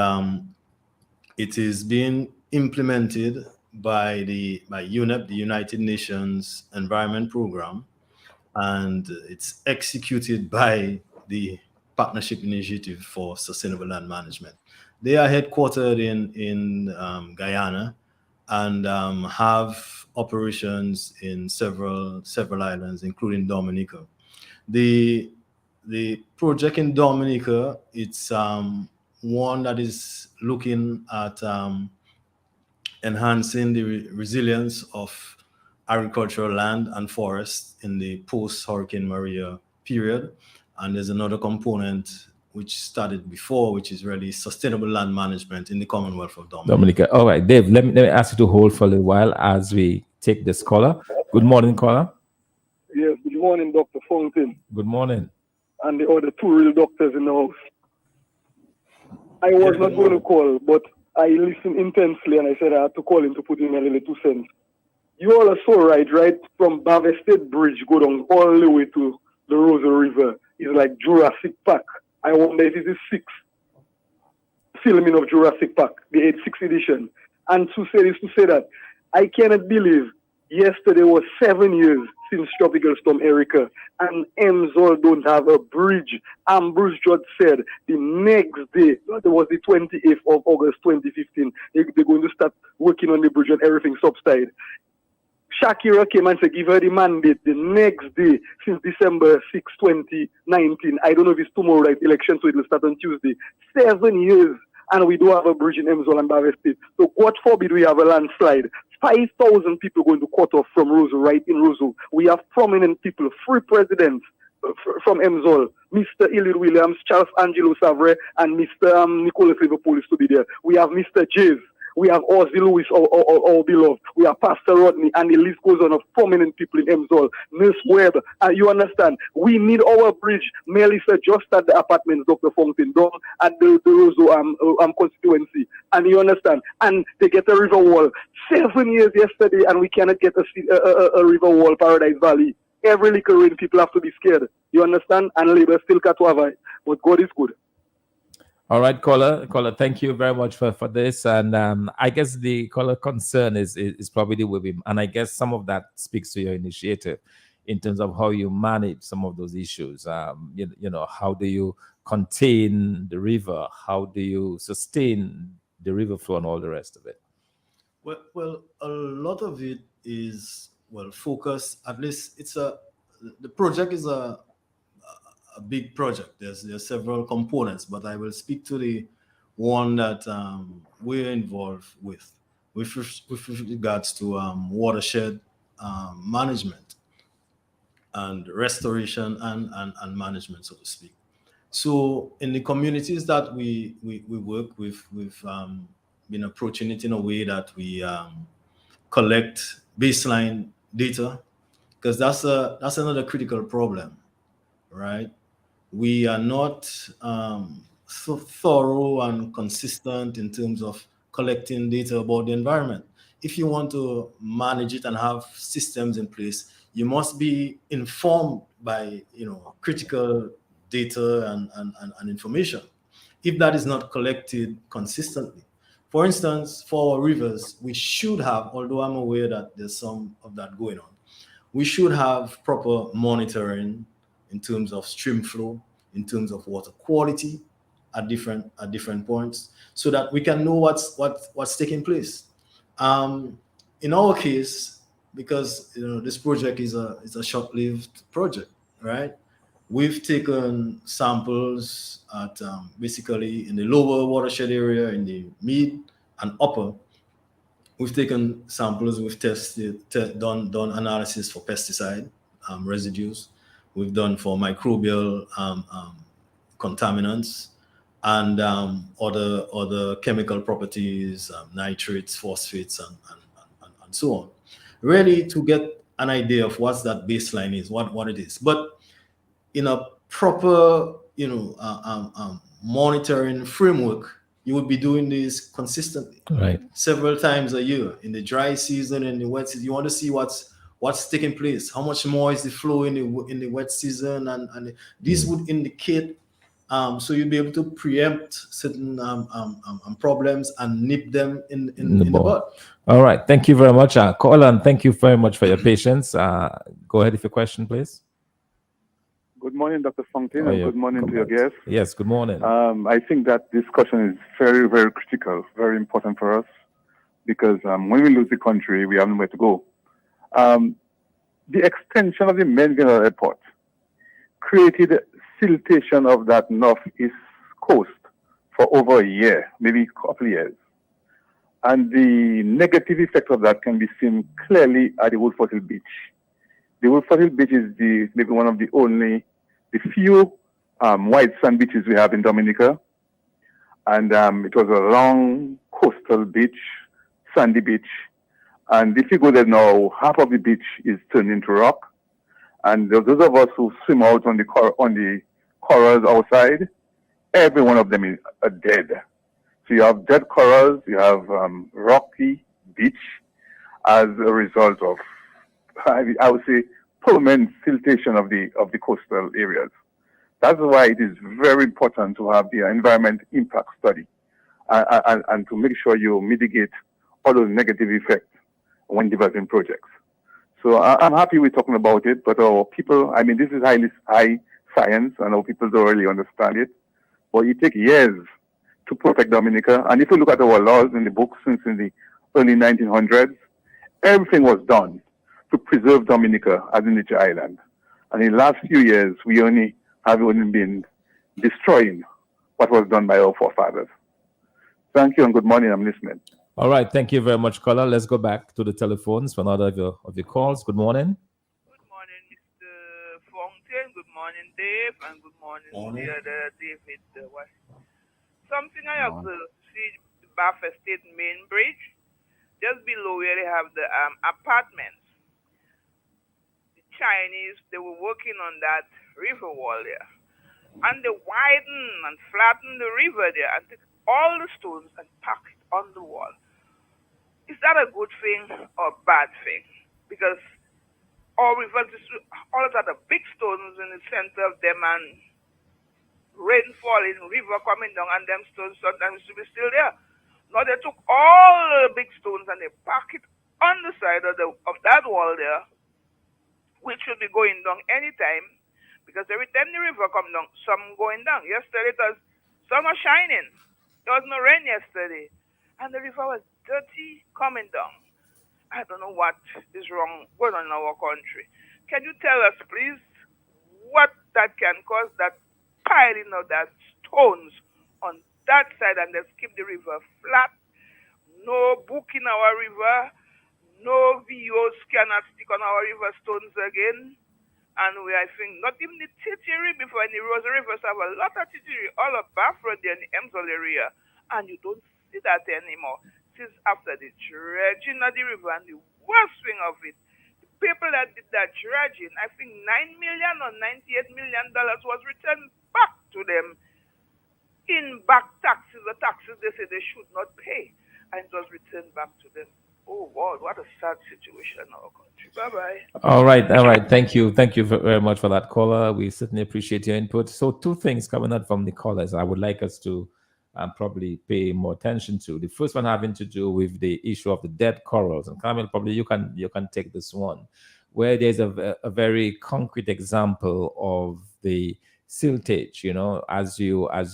it is being implemented by UNEP, the United Nations Environment Program, and it's executed by the Partnership Initiative for Sustainable Land Management. They are headquartered in Guyana and have operations in several islands, including Dominica. The project in Dominica, it's one that is looking at enhancing the resilience of agricultural land and forests in the post-Hurricane Maria period. And there's another component which started before, which is really sustainable land management in the Commonwealth of Dominica. All right, Dave, let me ask you to hold for a little while as we take this caller. Good morning, caller. Yes, good morning, Dr. Fontaine. Good morning. And the other two real doctors in the house. I was not going to call, but I listened intensely and I said I had to call him to put in a little 2 cents. You all are so right from Bave State Bridge go down all the way to the Rosa River. It's like Jurassic Park. I wonder if it's the 6th filming of Jurassic Park, the 6th edition. And to say this, to say that, I cannot believe yesterday was 7 years since Tropical Storm Erica, and Emsol don't have a bridge. Bruce Judd said the next day, that was the 28th of August 2015, they're going to start working on the bridge and everything subside. Shakira came and said, give her the mandate the next day since December 6, 2019. I don't know if it's tomorrow, like election, so it will start on Tuesday. 7 years, and we do have a bridge in Emsol and Bave State. So God forbid we have a landslide. 5,000 people going to cut off from Roseau, right in Roseau. We have prominent people, 3 presidents from Emsol, Mr. Ilid Williams, Charles Angelo Savre, and Mr. Nicholas Liverpool is to be there. We have Mr. Jays. We have Ozzy Lewis, our beloved. We have Pastor Rodney, and the list goes on of prominent people in Emsol. Nurse Webb, you understand? We need our bridge. Melissa just at the apartments, Dr. Fontaine, down at the Roseau constituency. And you understand? And they get a river wall. 7 years yesterday, and we cannot get a river wall, Paradise Valley. Every little rain, people have to be scared. You understand? And labor still can't survive. But God is good. All right, caller, thank you very much for this. And I guess the caller concern is probably with him. And I guess some of that speaks to your initiative in terms of how you manage some of those issues. You know, how do you contain the river? How do you sustain the river flow and all the rest of it? Well, a lot of it is, focused, at least the project is a a big project. There's several components, but I will speak to the one that we're involved with regards to watershed management and restoration and management, so to speak. So in the communities that we work with, we've been approaching it in a way that we collect baseline data, because that's another critical problem, right? We are not so thorough and consistent in terms of collecting data about the environment. If you want to manage it and have systems in place, you must be informed by critical data and information. If that is not collected consistently, for instance, for our rivers, we should have, although I'm aware that there's some of that going on, we should have proper monitoring in terms of stream flow, in terms of water quality at different points, so that we can know what's taking place. Um, in our case, because this project is a short-lived project, right? We've taken samples at basically in the lower watershed area, in the mid and upper. We've taken samples, we've done analysis for pesticide residues. We've done for microbial contaminants and other chemical properties, nitrates, phosphates, and so on. Really to get an idea of what that baseline is, what it is. But in a proper, monitoring framework, you would be doing this consistently, Right. several times a year, in the dry season and the wet season. You want to see what's taking place, how much more is the flow in the wet season, and this would indicate. So you'll be able to preempt certain problems and nip them in the bud. All right. Thank you very much, Colin. Thank you very much for your patience. Go ahead with your question, please. Good morning, Dr. Fontaine, Oh, and yeah. good morning to your Comment. guests. Yes. Good morning. I think that discussion is very, very critical, very important for us, because when we lose the country, we have nowhere to go. The extension of the Menville Airport created siltation of that northeast coast for over a year, maybe a couple of years. And the negative effect of that can be seen clearly at the Wood Fossil Beach. The Wood Fossil Beach is maybe one of the few white sand beaches we have in Dominica. And it was a long coastal beach, sandy beach. And if you go there now, half of the beach is turned into rock. And those of us who swim out on the corals outside, every one of them are dead. So you have dead corals, you have rocky beach as a result of, I would say, permanent siltation of the coastal areas. That's why it is very important to have the environment impact study and to make sure you mitigate all those negative effects when developing projects. So I'm happy we're talking about it, but our people, this is high science, and our people don't really understand it. But it takes years to protect Dominica. And if you look at our laws in the books since in the early 1900s, everything was done to preserve Dominica as a nature island. And in the last few years, we have only been destroying what was done by our forefathers. Thank you and good morning. I'm listening. All right. Thank you very much, Colin. Let's go back to the telephones for another of your calls. Good morning. Good morning, Mr. Fontaine. Good morning, Dave. And good morning, Morning. the other David. Something I observed, see the Bafa State main bridge, just below where they have the apartments. The Chinese, they were working on that river wall there. And they widen and flatten the river there and take all the stones and pack it on the wall. Is that a good thing or a bad thing? Because all rivers, all of that are big stones in the center of them, and rain falling, river coming down, and them stones sometimes to be still there. Now they took all the big stones and they pack it on the side of that wall there, which should be going down anytime, because every time the river come down, some going down. Yesterday it was sun was shining. There was no rain yesterday, and the river was dirty coming down. I don't know what is wrong going on in our country. Can you tell us, please, what that can cause, that piling of that stones on that side, and let's keep the river flat. No book in our river, no VOs cannot stick on our river stones again. And we, I think, not even the Titiri before, and the Rose Rivers have a lot of Titiri all of Bafra there in the Emsal area, and you don't see that anymore. Since after the dredging of the river, and the worst thing of it, the people that did that dredging, I think $9 million or $98 million was returned back to them in back taxes, the taxes they say they should not pay, and it was returned back to them. Oh, wow, what a sad situation in our country. Bye-bye. All right, all right. Thank you very much for that, caller. We certainly appreciate your input. So, two things coming out from the callers I would like us to probably pay more attention to. The first one having to do with the issue of the dead corals. And Camille, probably you can take this one, where there's a very concrete example of the siltage. As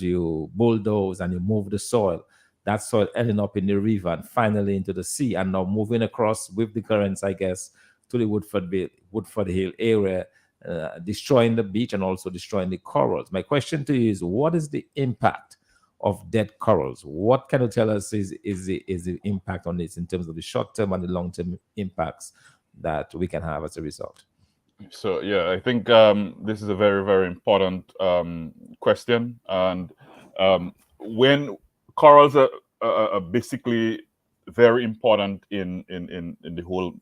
you bulldoze and you move the soil, that soil ending up in the river and finally into the sea, and now moving across with the currents, I guess, to the Woodford Hill area, destroying the beach and also destroying the corals. My question to you is, what is the impact of dead corals? What can you tell us is the impact on this in terms of the short term and the long term impacts that we can have as a result? So yeah, I think this is a very, very important question. And when corals are basically very important in the whole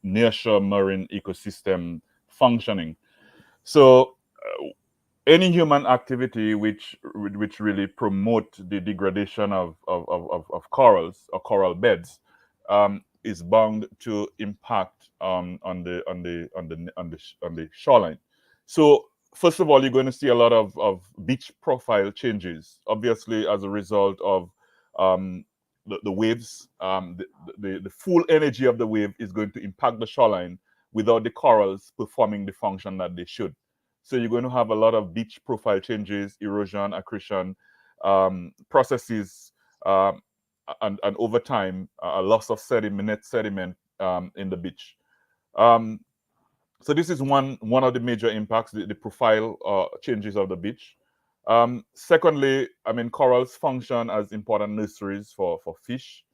nearshore marine ecosystem functioning. So any human activity which really promote the degradation of corals or coral beds is bound to impact on the shoreline. So first of all, you're going to see a lot of beach profile changes, obviously as a result of the waves. The full energy of the wave is going to impact the shoreline without the corals performing the function that they should. So you're going to have a lot of beach profile changes, erosion, accretion, processes, and over time, a loss of sediment in the beach. So this is one of the major impacts, the profile changes of the beach. Secondly, I mean, corals function as important nurseries for fish.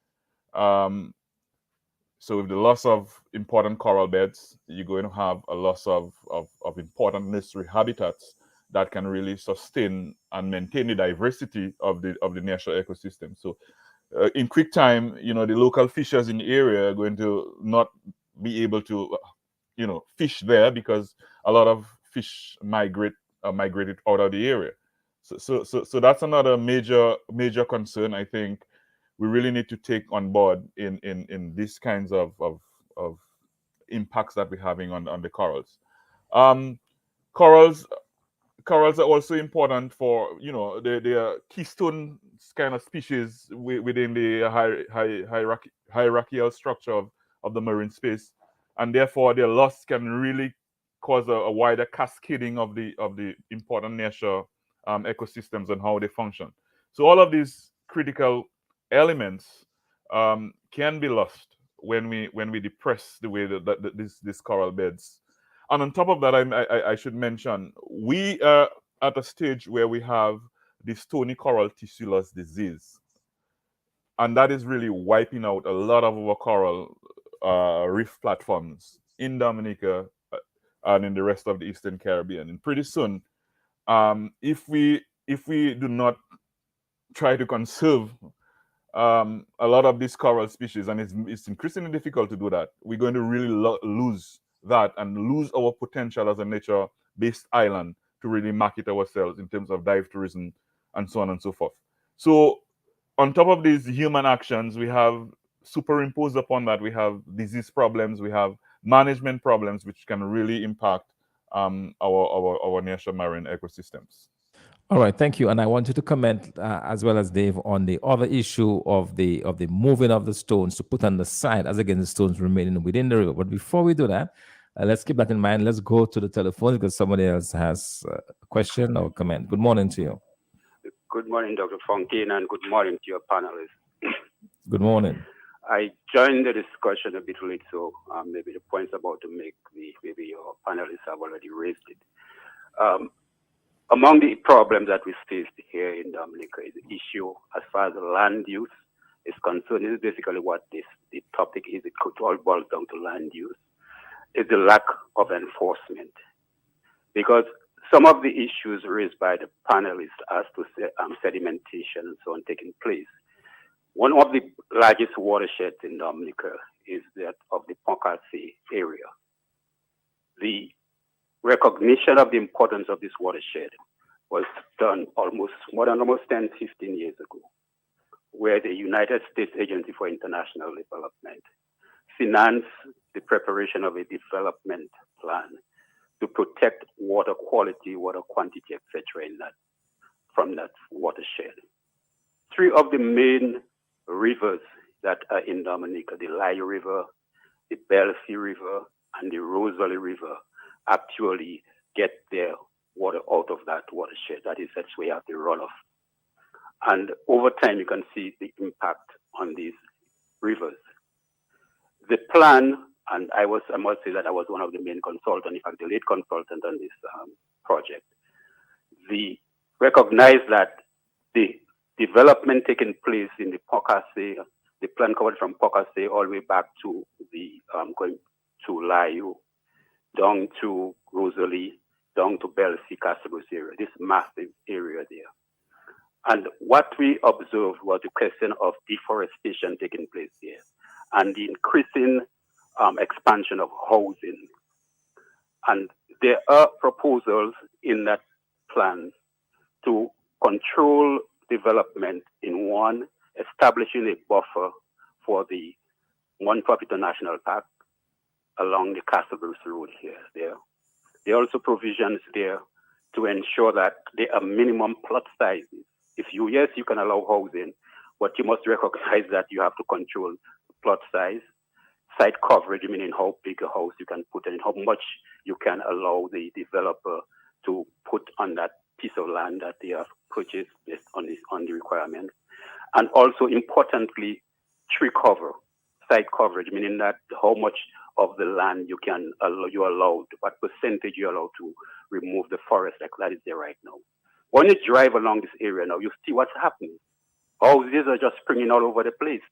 So with the loss of important coral beds, you're going to have a loss of important nursery habitats that can really sustain and maintain the diversity of the nearshore ecosystem. So in quick time, the local fishers in the area are going to not be able to, fish there because a lot of fish migrated out of the area. So that's another major concern, I think, we really need to take on board in these kinds of impacts that we're having on the corals. Corals are also important for, they are keystone kind of species within the hierarchical structure of the marine space, and therefore their loss can really cause a wider cascading of the important nearshore ecosystems and how they function. So all of these critical elements can be lost when we depress the way that these coral beds. And on top of that, I should mention, we are at a stage where we have the stony coral tissue loss disease, and that is really wiping out a lot of our coral reef platforms in Dominica and in the rest of the Eastern Caribbean. And pretty soon, if we do not try to conserve a lot of these coral species, and it's increasingly difficult to do that, we're going to really lose that and lose our potential as a nature-based island to really market ourselves in terms of dive tourism and so on and so forth. So on top of these human actions, we have superimposed upon that, we have disease problems, we have management problems, which can really impact our nearshore marine ecosystems. All right, thank you. And I want you to comment as well as Dave on the other issue of the moving of the stones to put on the side as against the stones remaining within the river. But before we do that, let's keep that in mind. Let's go to the telephone because somebody else has a question or comment. Good morning to you. Good morning, Dr. Fontaine, and good morning to your panelists. Good morning. I joined the discussion a bit late, so maybe the points about to make, maybe your panelists have already raised it. Among the problems that we faced here in Dominica is the issue as far as land use is concerned. This is basically what the topic is. It could all boil down to land use. Is the lack of enforcement. Because some of the issues raised by the panelists as to sedimentation and so on taking place. One of the largest watersheds in Dominica is that of the Poncassé area. The recognition of the importance of this watershed was done almost 10, 15 years ago, where the United States Agency for International Development financed the preparation of a development plan to protect water quality, water quantity, etc. from that watershed. Three of the main rivers that are in Dominica, the Lai River, the Belfi River, and the Rose Valley River, actually get their water out of that watershed. That is, that's where you have the runoff. And over time, you can see the impact on these rivers. The plan, and I must say that I was one of the main consultants, in fact, the lead consultant on this project. The recognize that the development taking place in the Poncassé, the plan covered from Poncassé all the way back to the going to Layo, down to Rosalie, down to Belfi, Casabos area, this massive area there. And what we observed was the question of deforestation taking place there and the increasing expansion of housing. And there are proposals in that plan to control development in one, establishing a buffer for the One Papito National Park along the Casabos Road here. There are also provisions there to ensure that there are minimum plot sizes. Yes, you can allow housing, but you must recognize that you have to control plot size, site coverage, meaning how big a house you can put in, how much you can allow the developer to put on that piece of land that they have purchased based on the requirements. And also importantly, tree cover, site coverage, meaning that how much of the land you allow, what percentage you allow to remove the forest like that is there right now. When you drive along this area now, you see what's happening. Houses are just springing all over the place.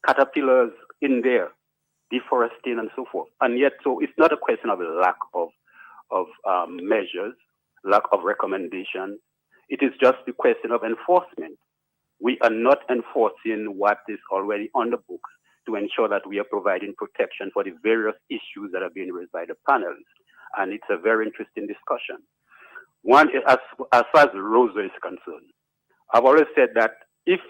Caterpillars in there, deforesting and so forth. And yet, so it's not a question of a lack of measures, lack of recommendation. It is just the question of enforcement. We are not enforcing what is already on the books to ensure that we are providing protection for the various issues that are being raised by the panels. And it's a very interesting discussion. One, as far as Roseau is concerned, I've always said that if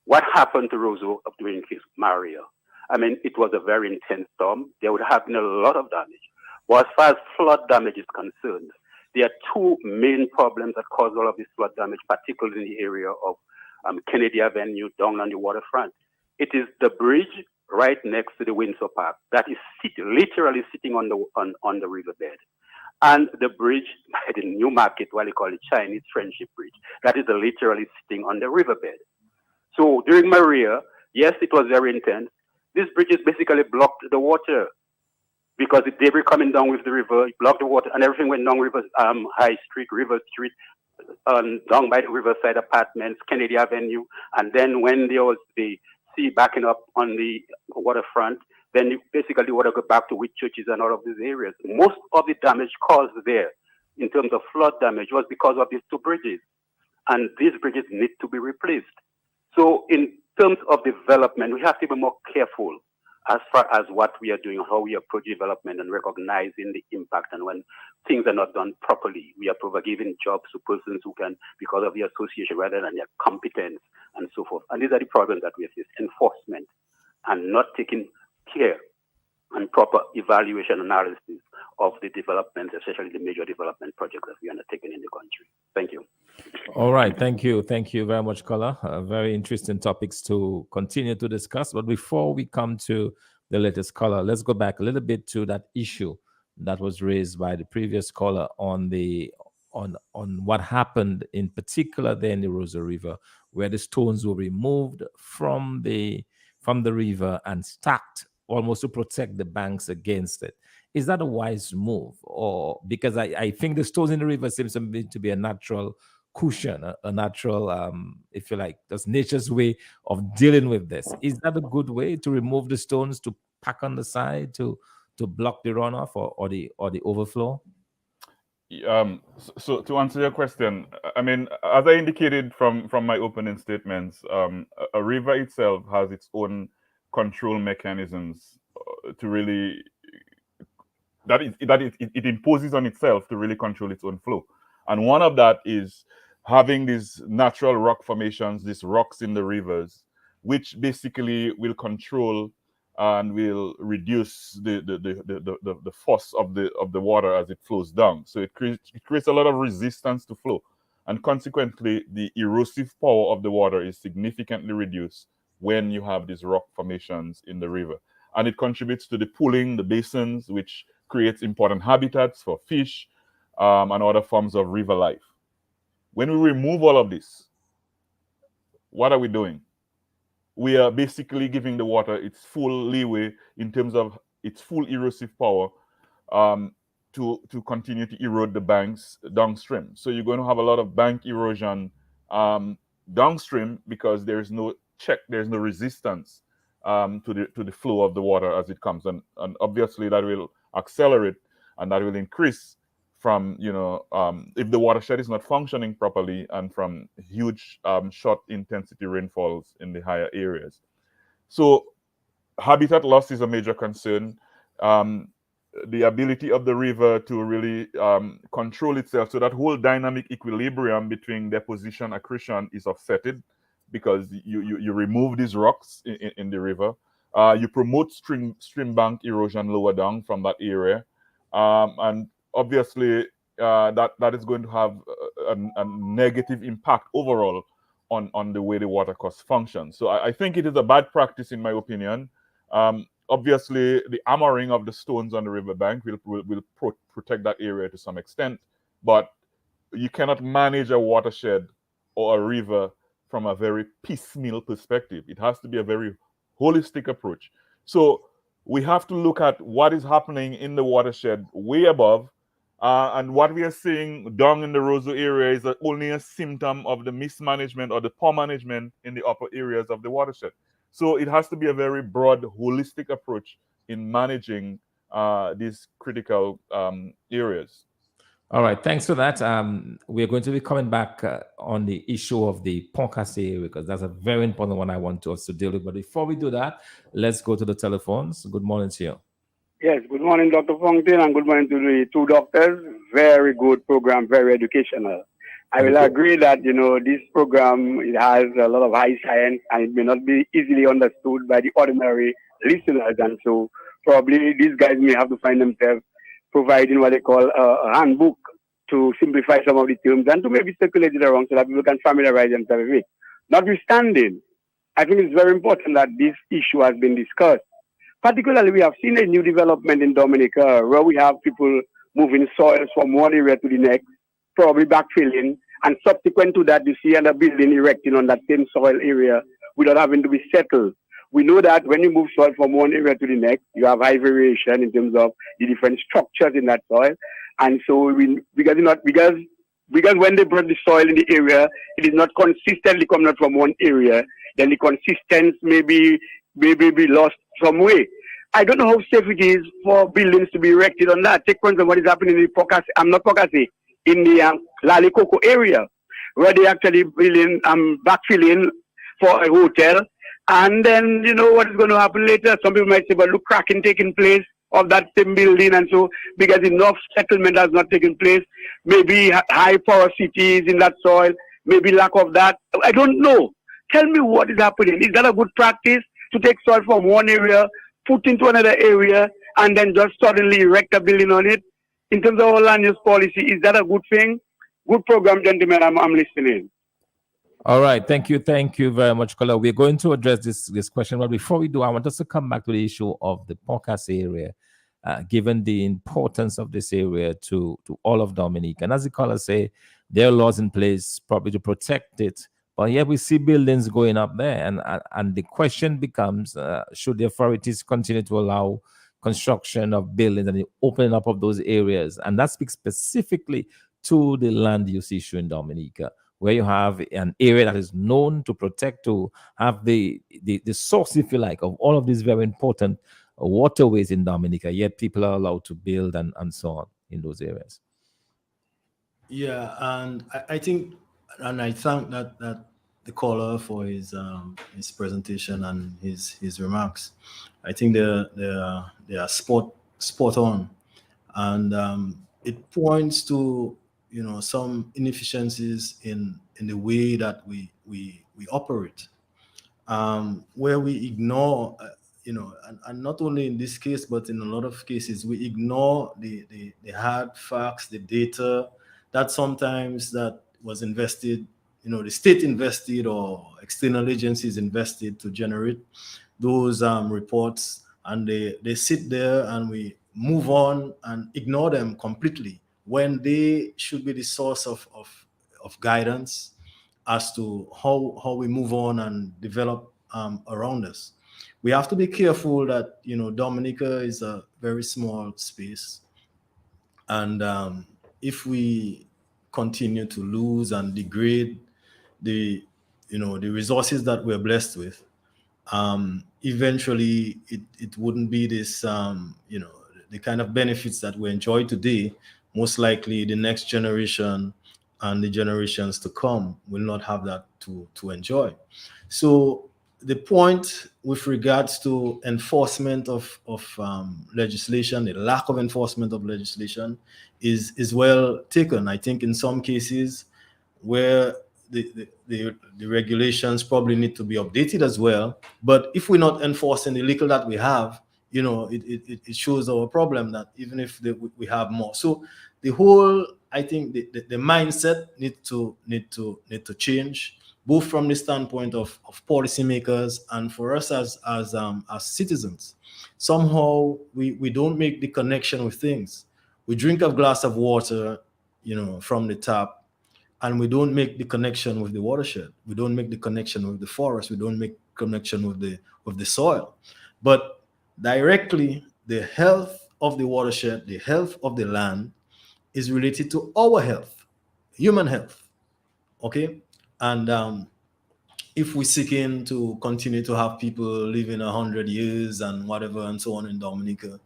what happened to Roseau during Maria, I mean, it was a very intense storm. There would have been a lot of damage. But as far as flood damage is concerned, there are two main problems that cause all of this flood damage, particularly in the area of Kennedy Avenue down on the waterfront. It is the bridge right next to the Windsor Park that is literally sitting on the riverbed. And the bridge by the New Market, what they call the Chinese Friendship Bridge, that is literally sitting on the riverbed. So during Maria, yes, it was very intense. This bridge is basically blocked the water because the debris coming down with the river, it blocked the water, and everything went down High Street, River Street, down by the Riverside Apartments, Kennedy Avenue, and then when there was the sea backing up on the waterfront, then basically the water go back to Whit Churches and all of these areas. Most of the damage caused there in terms of flood damage was because of these two bridges. And these bridges need to be replaced. So in terms of development, we have to be more careful as far as what we are doing, how we approach development and recognizing the impact. And when things are not done properly, we are giving jobs to persons who can, because of the association rather than their competence and so forth. And these are the problems that we have faced: enforcement and not taking care and proper evaluation analysis of the development, especially the major development projects that we are undertaking in the country. Thank you. All right. Thank you. Thank you very much, Kola. Very interesting topics to continue to discuss. But before we come to the latest caller, let's go back a little bit to that issue that was raised by the previous caller on what happened in particular there in the Rosa River, where the stones were removed from the river and stacked almost to protect the banks against it. Is that a wise move? Or because I think the stones in the river seems to be a natural cushion, a natural, if you like, that's nature's way of dealing with this. Is that a good way to remove the stones, to pack on the side, to block the runoff or the overflow? So to answer your question, I mean, as I indicated from my opening statements, a river itself has its own control mechanisms to really it imposes on itself to really control its own flow, and one of that is having these natural rock formations, these rocks in the rivers, which basically will control and will reduce the force of the water as it flows down. So it creates a lot of resistance to flow, and consequently, the erosive power of the water is significantly reduced when you have these rock formations in the river, and it contributes to the pooling, the basins, which creates important habitats for fish and other forms of river life. When we remove all of this, what are we doing? We are basically giving the water its full leeway in terms of its full erosive power to continue to erode the banks downstream. So you're going to have a lot of bank erosion downstream because there's no check, there's no resistance to the flow of the water as it comes, and obviously that will accelerate and that will increase from if the watershed is not functioning properly, and from huge short intensity rainfalls in the higher areas. So habitat loss is a major concern. The ability of the river to really control itself, so that whole dynamic equilibrium between deposition accretion is offsetted, because you remove these rocks in the river. You promote stream bank erosion lower down from that area, and obviously that is going to have a negative impact overall on the way the water course functions. So I think it is a bad practice, in my opinion. Obviously, the armoring of the stones on the riverbank will protect that area to some extent, but you cannot manage a watershed or a river from a very piecemeal perspective. It has to be a very holistic approach. So we have to look at what is happening in the watershed way above, and what we are seeing down in the Roseau area is only a symptom of the mismanagement or the poor management in the upper areas of the watershed. So it has to be a very broad, holistic approach in managing these critical areas. All right, thanks for that. We're going to be coming back on the issue of the Pont Cassé, because that's a very important one I want to also deal with. But before we do that, let's go to the telephones. Good morning to you. Yes, good morning, Dr. Fontaine, and good morning to the two doctors. Very good program, very educational. I will agree that, this program, it has a lot of high science, and it may not be easily understood by the ordinary listeners. And so probably these guys may have to find themselves providing what they call a handbook to simplify some of the terms and to maybe circulate it around so that people can familiarize themselves with it. Notwithstanding, I think it's very important that this issue has been discussed. Particularly, we have seen a new development in Dominica where we have people moving soils from one area to the next, probably backfilling, and subsequent to that, you see another building erecting on that same soil area without having to be settled. We know that when you move soil from one area to the next, you have high variation in terms of the different structures in that soil. And so because when they brought the soil in the area, it is not consistently coming out from one area, then the consistency may be lost some way. I don't know how safe it is for buildings to be erected on that. Take for instance what is happening in the in the Lalikoko area, where they actually backfilling for a hotel. And then, what is going to happen later? Some people might say, but look, cracking taking place of that same building. And so, because enough settlement has not taken place, maybe high porosities in that soil, maybe lack of that. I don't know. Tell me what is happening. Is that a good practice to take soil from one area, put into another area, and then just suddenly erect a building on it? In terms of our land use policy, is that a good thing? Good program, gentlemen. I'm listening. All right, thank you very much, Kola. We're going to address this question, but before we do, I want us to come back to the issue of the Pont Cassé area, given the importance of this area to all of Dominica. And as the caller say, there are laws in place probably to protect it, but yet we see buildings going up there, and the question becomes: should the authorities continue to allow construction of buildings and the opening up of those areas. And that speaks specifically to the land use issue in Dominica, where you have an area that is known to protect, to have the source, if you like, of all of these very important waterways in Dominica, yet people are allowed to build and so on in those areas. Yeah, and I think, and I thank that the caller for his presentation and his remarks. I think they are spot on, and it points to some inefficiencies in the way that we operate, where we ignore and not only in this case but in a lot of cases we ignore the hard facts, the data that sometimes that was invested, the state invested or external agencies invested to generate those reports, and they sit there and we move on and ignore them completely when they should be the source of guidance as to how we move on and develop around us. We have to be careful that Dominica is a very small space, and if we continue to lose and degrade the the resources that we're blessed with, eventually it wouldn't be this the kind of benefits that we enjoy today. Most likely the next generation and the generations to come will not have that to enjoy. So the point with regards to enforcement of legislation, the lack of enforcement of legislation is well taken. I think in some cases where the regulations probably need to be updated as well. But if we're not enforcing the little that we have, it shows our problem that even if we have more. So the whole, I think the mindset need to change, both from the standpoint of policymakers and for us as citizens. Somehow we don't make the connection with things. We drink a glass of water, from the tap, and we don't make the connection with the watershed. We don't make the connection with the forest. We don't make connection with the soil. But directly, the health of the watershed, the health of the land is related to our health, human health. Okay? And if we seeking to continue to have people living 100 years and whatever and so on in Dominica,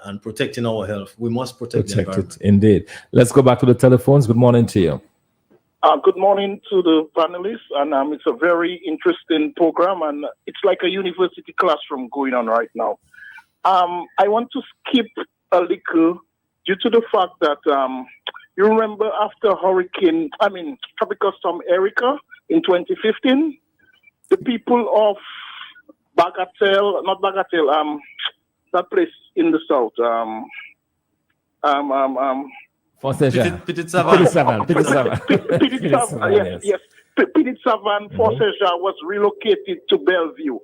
and protecting our health, we must protect the environment. It, indeed. Let's go back to the telephones. Good morning to you. Good morning to the panelists, and it's a very interesting program, and it's like a university classroom going on right now. I want to skip a little due to the fact that you remember after Tropical Storm Erica in 2015, the people of that place in the south, Fontaine. Petit Savan. Yes. Petit Savan, Fontaine was relocated to Bellevue.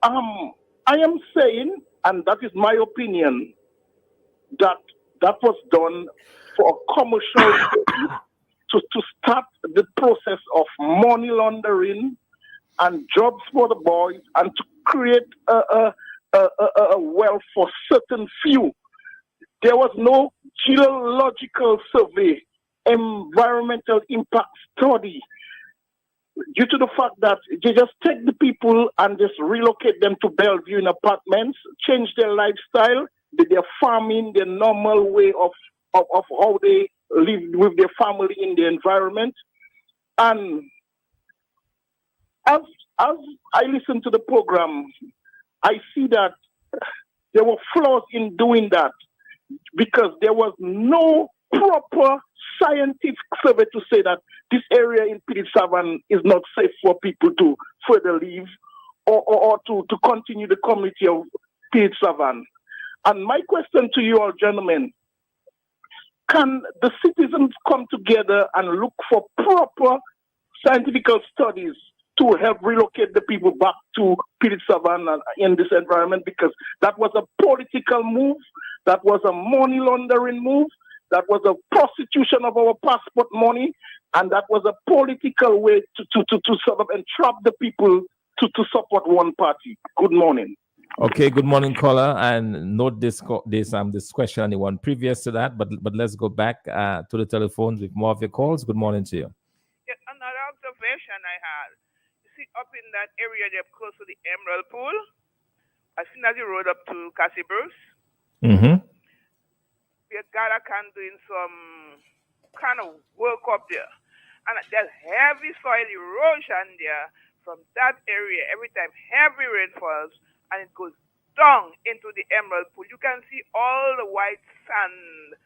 I am saying, and that is my opinion, that was done for commercial to start the process of money laundering and jobs for the boys, and to create a wealth for certain few. There was no geological survey, environmental impact study, due to the fact that they just take the people and just relocate them to Bellevue in apartments, change their lifestyle, their farming, their normal way of how they live with their family in the environment. And as I listen to the program, I see that there were flaws in doing that, because there was no proper scientific survey to say that this area in Petit Savan is not safe for people to further live or to continue the community of Petit Savan. And my question to you all, gentlemen, can the citizens come together and look for proper scientific studies to help relocate the people back to Petit Savan in this environment? Because that was a political move, that was a money laundering move, that was a prostitution of our passport money, and that was a political way to sort of entrap the people to support one party. Good morning. Okay, good morning, caller. And note this question and the one previous to that, but let's go back to the telephones with more of your calls. Good morning to you. Yeah, another observation I had. You see, up in that area there close to the Emerald Pool, as soon as you rode up to Cassie Bruce, Mm-hmm. we got a can doing some kind of work up there. And there's heavy soil erosion there from that area. Every time heavy rain falls and it goes down into the Emerald Pool, you can see all the white sand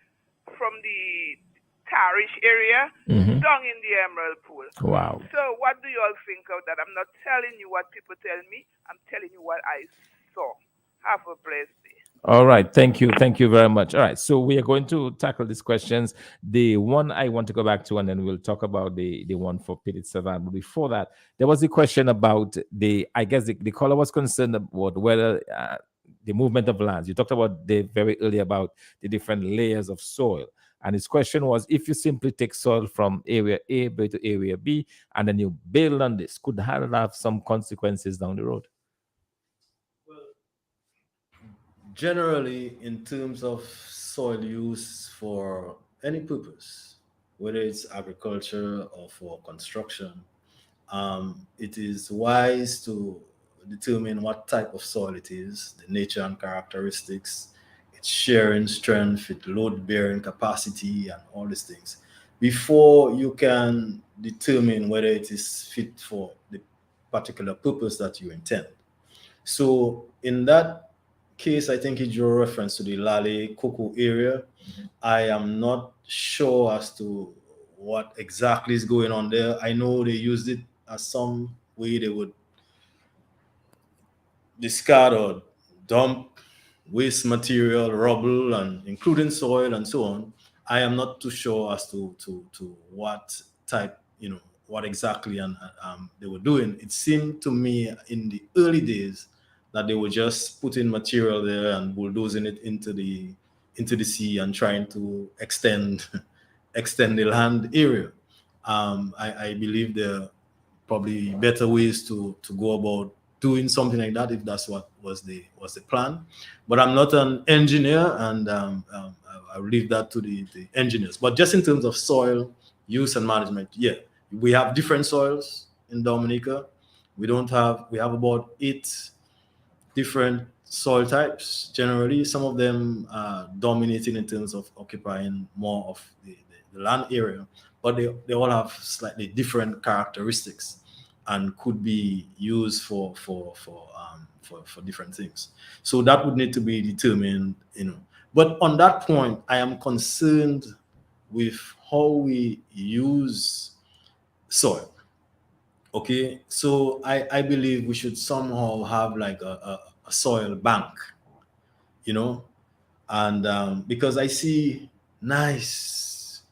from the Tarish area Mm-hmm. down in the Emerald Pool. Wow. So what do you all think of that? I'm not telling you what people tell me. I'm telling you what I saw. Have a blessed day. All right. Thank you. Thank you very much. All right. So we are going to tackle these questions. The one I want to go back to, and then we'll talk about the one for Petit Savan. But before that, there was a question about I guess the caller was concerned about whether the movement of lands. You talked about very early about the different layers of soil. And his question was, if you simply take soil from area A to area B, and then you build on this, could that have some consequences down the road? Generally, in terms of soil use for any purpose, whether it's agriculture or for construction, it is wise to determine what type of soil it is, the nature and characteristics, its sharing strength, its load bearing capacity, and all these things before you can determine whether it is fit for the particular purpose that you intend. So, in that case, I think he drew reference to the Lale Cocoa area. I am not sure as to what exactly is going on there. I know they used it as some way they would discard or dump waste material, rubble, and including soil and so on. I am not too sure as to what type, what exactly and they were doing. It seemed to me in the early days that they were just putting material there and bulldozing it into the sea and trying to extend the land area. I believe there are probably better ways to go about doing something like that if that's what was the plan. But I'm not an engineer, and I leave that to the engineers. But just in terms of soil use and management, yeah, we have different soils in Dominica. We have about 8 different soil types. Generally, some of them are dominating in terms of occupying more of the land area, but they all have slightly different characteristics and could be used for different things. So that would need to be determined, But on that point, I am concerned with how we use soil. Okay, so I believe we should somehow have like a soil bank, and because I see nice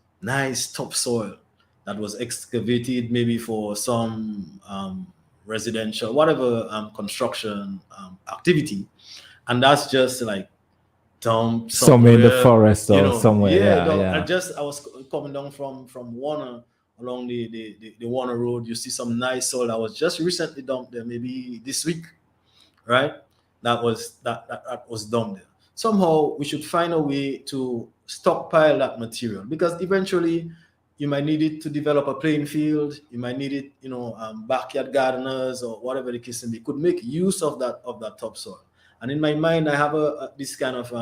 topsoil that was excavated maybe for some residential, whatever construction activity, and that's just like dumped Somewhere in the forest or somewhere. Yeah. I was coming down from Warner along the Warner Road. You see some nice soil that was just recently dumped there, maybe this week, right? That was dumped there. Somehow we should find a way to stockpile that material, because eventually you might need it to develop a playing field. You might need it, backyard gardeners or whatever the case may be could make use of that topsoil. And in my mind, I have this kind of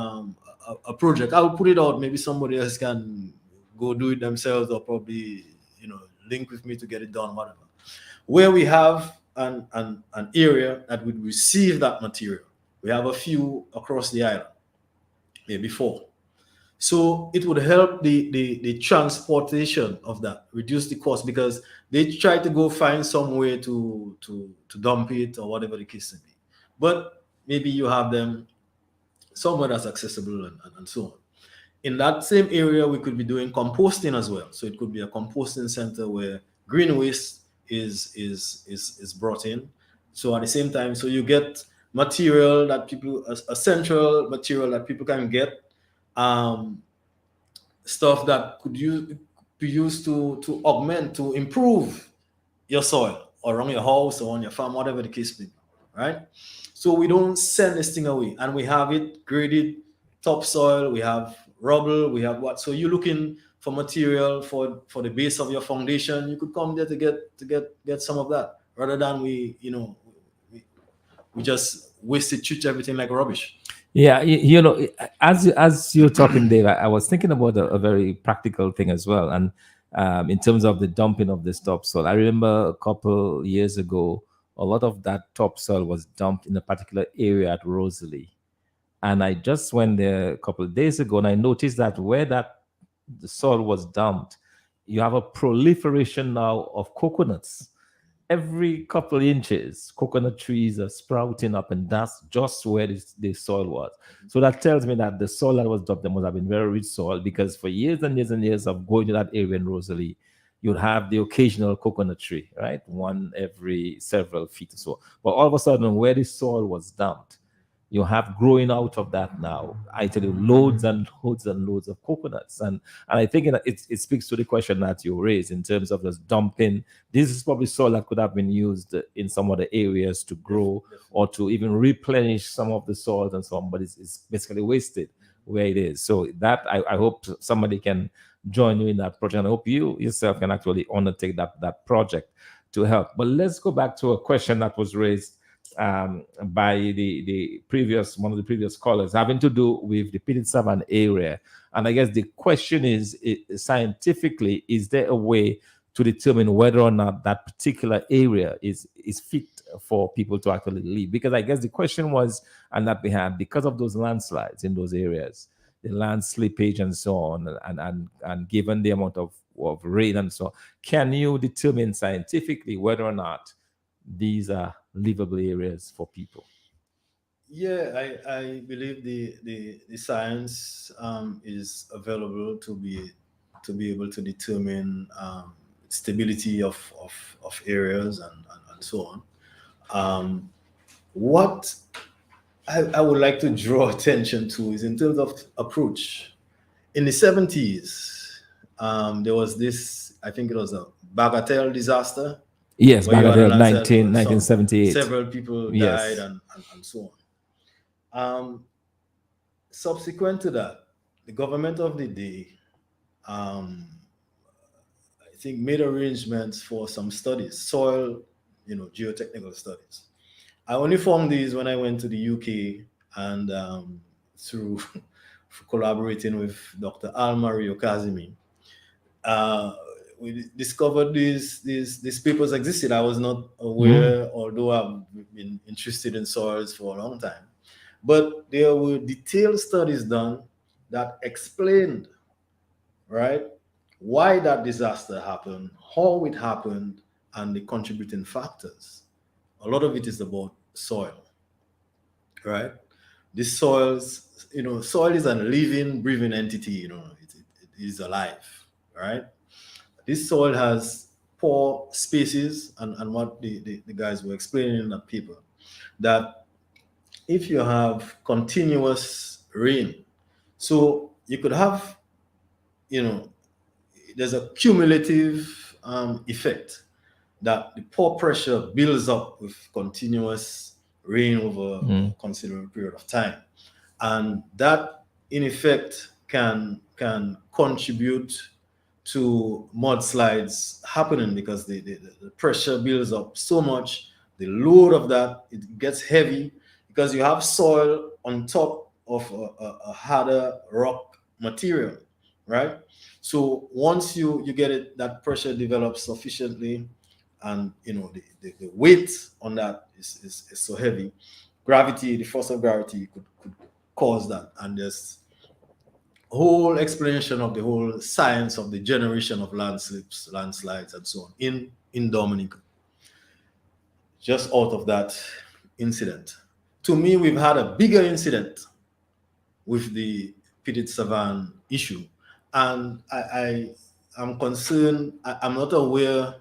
a project. I'll put it out. Maybe somebody else can go do it themselves, or probably link with me to get it done, whatever. Where we have an area that would receive that material. We have a few across the island, maybe 4. So it would help the transportation of that, reduce the cost, because they try to go find some way to dump it or whatever the case may be. But maybe you have them somewhere that's accessible and so on. In that same area, we could be doing composting as well. So it could be a composting center where green waste is brought in. So at the same time, so you get material that a central material that people can get, stuff that could be used to augment, to improve your soil around your house or on your farm, whatever the case may be. right? So we don't send this thing away, and we have it graded topsoil, we have rubble, we have what. So you're looking for material for the base of your foundation. You could come there to get some of that, rather than we just wasted treat everything like rubbish. Yeah, as you're talking, Dave, I was thinking about a very practical thing as well, and in terms of the dumping of this topsoil, I remember a couple years ago, a lot of that topsoil was dumped in a particular area at Rosalie, and I just went there a couple of days ago, and I noticed that where that the soil was dumped, you have a proliferation now of coconuts. Every couple inches, coconut trees are sprouting up, and that's just where the soil was. So that tells me that the soil that was dumped there must have been very rich soil, because for years and years and years of going to that area in Rosalie, you'd have the occasional coconut tree, right? One every several feet or so. But all of a sudden, where the soil was dumped, you have growing out of that now, I tell you, loads and loads and loads of coconuts. And I think it speaks to the question that you raised in terms of just dumping. This is probably soil that could have been used in some other areas to grow or to even replenish some of the soils and so on, but it's basically wasted where it is. So that I hope somebody can join you in that project. And I hope you yourself can actually undertake that project to help. But let's go back to a question that was raised by the previous one of the previous callers, having to do with the Pitted Savannah area. And I guess the question is, scientifically, is there a way to determine whether or not that particular area is fit for people to actually live? Because I guess the question was, and that we had, because of those landslides in those areas, the land slippage and so on, and given the amount of rain and so on, can you determine scientifically whether or not these are livable areas for people? Yeah, I believe the science is available to be able to determine stability of areas and so on. What I would like to draw attention to is in terms of approach. In the 70s, there was this, I think it was a Bagatelle disaster. Yes, where you had a Bagatelle, landslide, 1978. Several people Yes. died and so on. Subsequent to that, the government of the day, I think, made arrangements for some studies, soil, geotechnical studies. I only found these when I went to the UK and through collaborating with Dr. Al-Mario Kazimi. We discovered these papers existed. I was not aware, although I've been interested in soils for a long time. But there were detailed studies done that explained, right, why that disaster happened, how it happened, and the contributing factors. A lot of it is about soil, right? This soils, soil is a living, breathing entity, it is alive, right? This soil has pore spaces, and what the guys were explaining in that paper, that if you have continuous rain, so you could have, there's a cumulative effect that the pore pressure builds up with continuous rain over a considerable period of time. And that, in effect, can contribute to mudslides happening, because the pressure builds up so much, the load of that, it gets heavy, because you have soil on top of a harder rock material, right? So once you get it, that pressure develops sufficiently, and the weight on that is so heavy, gravity, the force of gravity could cause that. And there's whole explanation of the whole science of the generation of landslips, landslides, and so on in Dominica, just out of that incident. To me, we've had a bigger incident with the Pitted Savannah issue, and I'm concerned. I'm not aware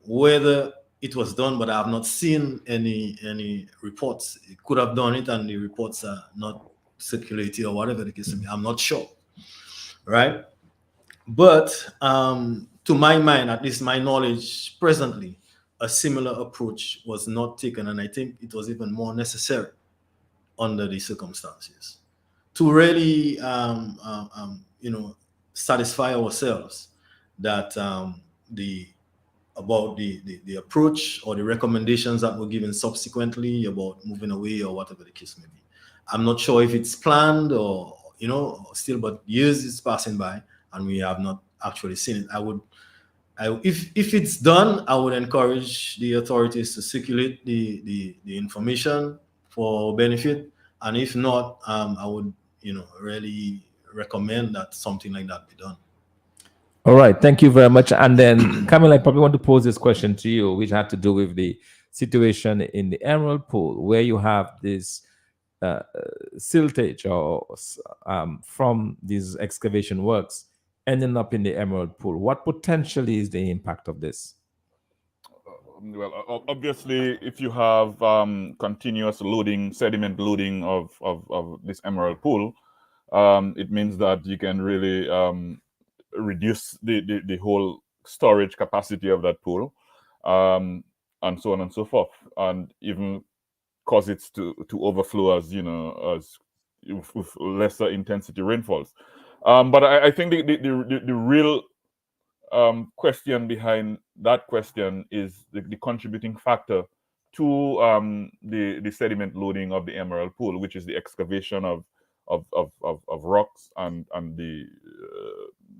whether it was done, but I have not seen any reports. It could have done it, and the reports are not circulated or whatever the case may be. I'm not sure, right? But to my mind, at least my knowledge presently, a similar approach was not taken, and I think it was even more necessary under the circumstances to really, satisfy ourselves that the approach or the recommendations that were given subsequently about moving away or whatever the case may be. I'm not sure if it's planned or still, but years is passing by and we have not actually seen it. If it's done, I would encourage the authorities to circulate the information for benefit, and if not, I would really recommend that something like that be done. All right, thank you very much. And then, Camille, I probably want to pose this question to you, which had to do with the situation in the Emerald Pool, where you have this siltage from these excavation works ending up in the Emerald Pool. What potentially is the impact of this? Well, obviously, if you have continuous loading, sediment loading of this Emerald Pool, it means that you can really reduce the whole storage capacity of that pool, and so on and so forth, and even cause it to overflow as with lesser intensity rainfalls. But I think the real question behind that question is the contributing factor to the sediment loading of the Emerald Pool, which is the excavation of rocks and the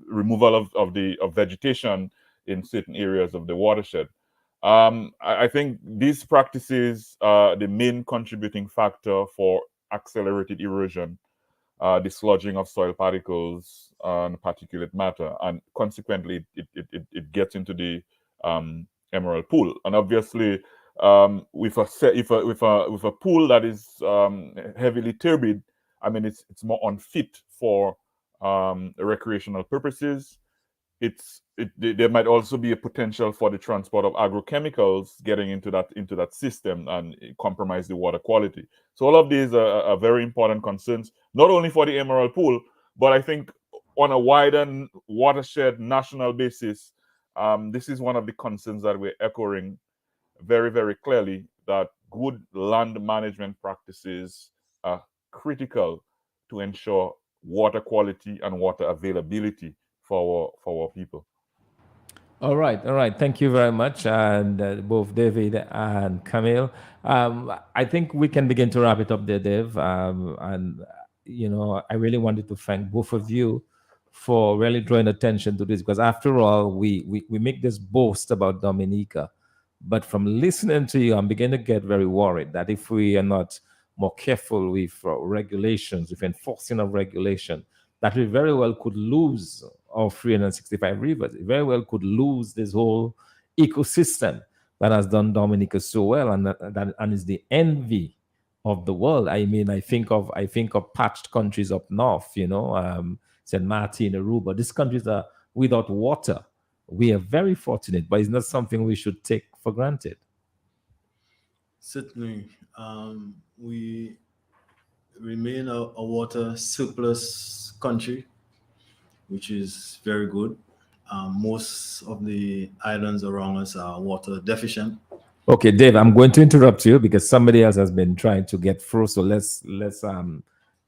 removal of vegetation in certain areas of the watershed. I think these practices are the main contributing factor for accelerated erosion, dislodging of soil particles and particulate matter, and consequently it gets into the Emerald Pool. And obviously, with a pool that is heavily turbid, I mean it's more unfit for recreational purposes. There might also be a potential for the transport of agrochemicals getting into that system and compromise the water quality. So all of these are very important concerns, not only for the Emerald Pool, but I think on a wider watershed national basis. This is one of the concerns that we're echoing very, very clearly, that good land management practices are critical to ensure water quality and water availability for our people. All right. Thank you very much, and both David and Camille. I think we can begin to wrap it up there, Dave. And I really wanted to thank both of you for really drawing attention to this, because after all, we make this boast about Dominica, but from listening to you, I'm beginning to get very worried that if we are not more careful with regulations, with enforcing of regulation, that we very well could lose our 365 rivers. We very well could lose this whole ecosystem that has done Dominica so well, and is the envy of the world. I mean, I think of parched countries up north, St. Martin, Aruba. These countries are without water. We are very fortunate, but it's not something we should take for granted. Certainly, we remain a water surplus country, which is very good. Most of the islands around us are water deficient. Okay, Dave, I'm going to interrupt you because somebody else has been trying to get through. So let's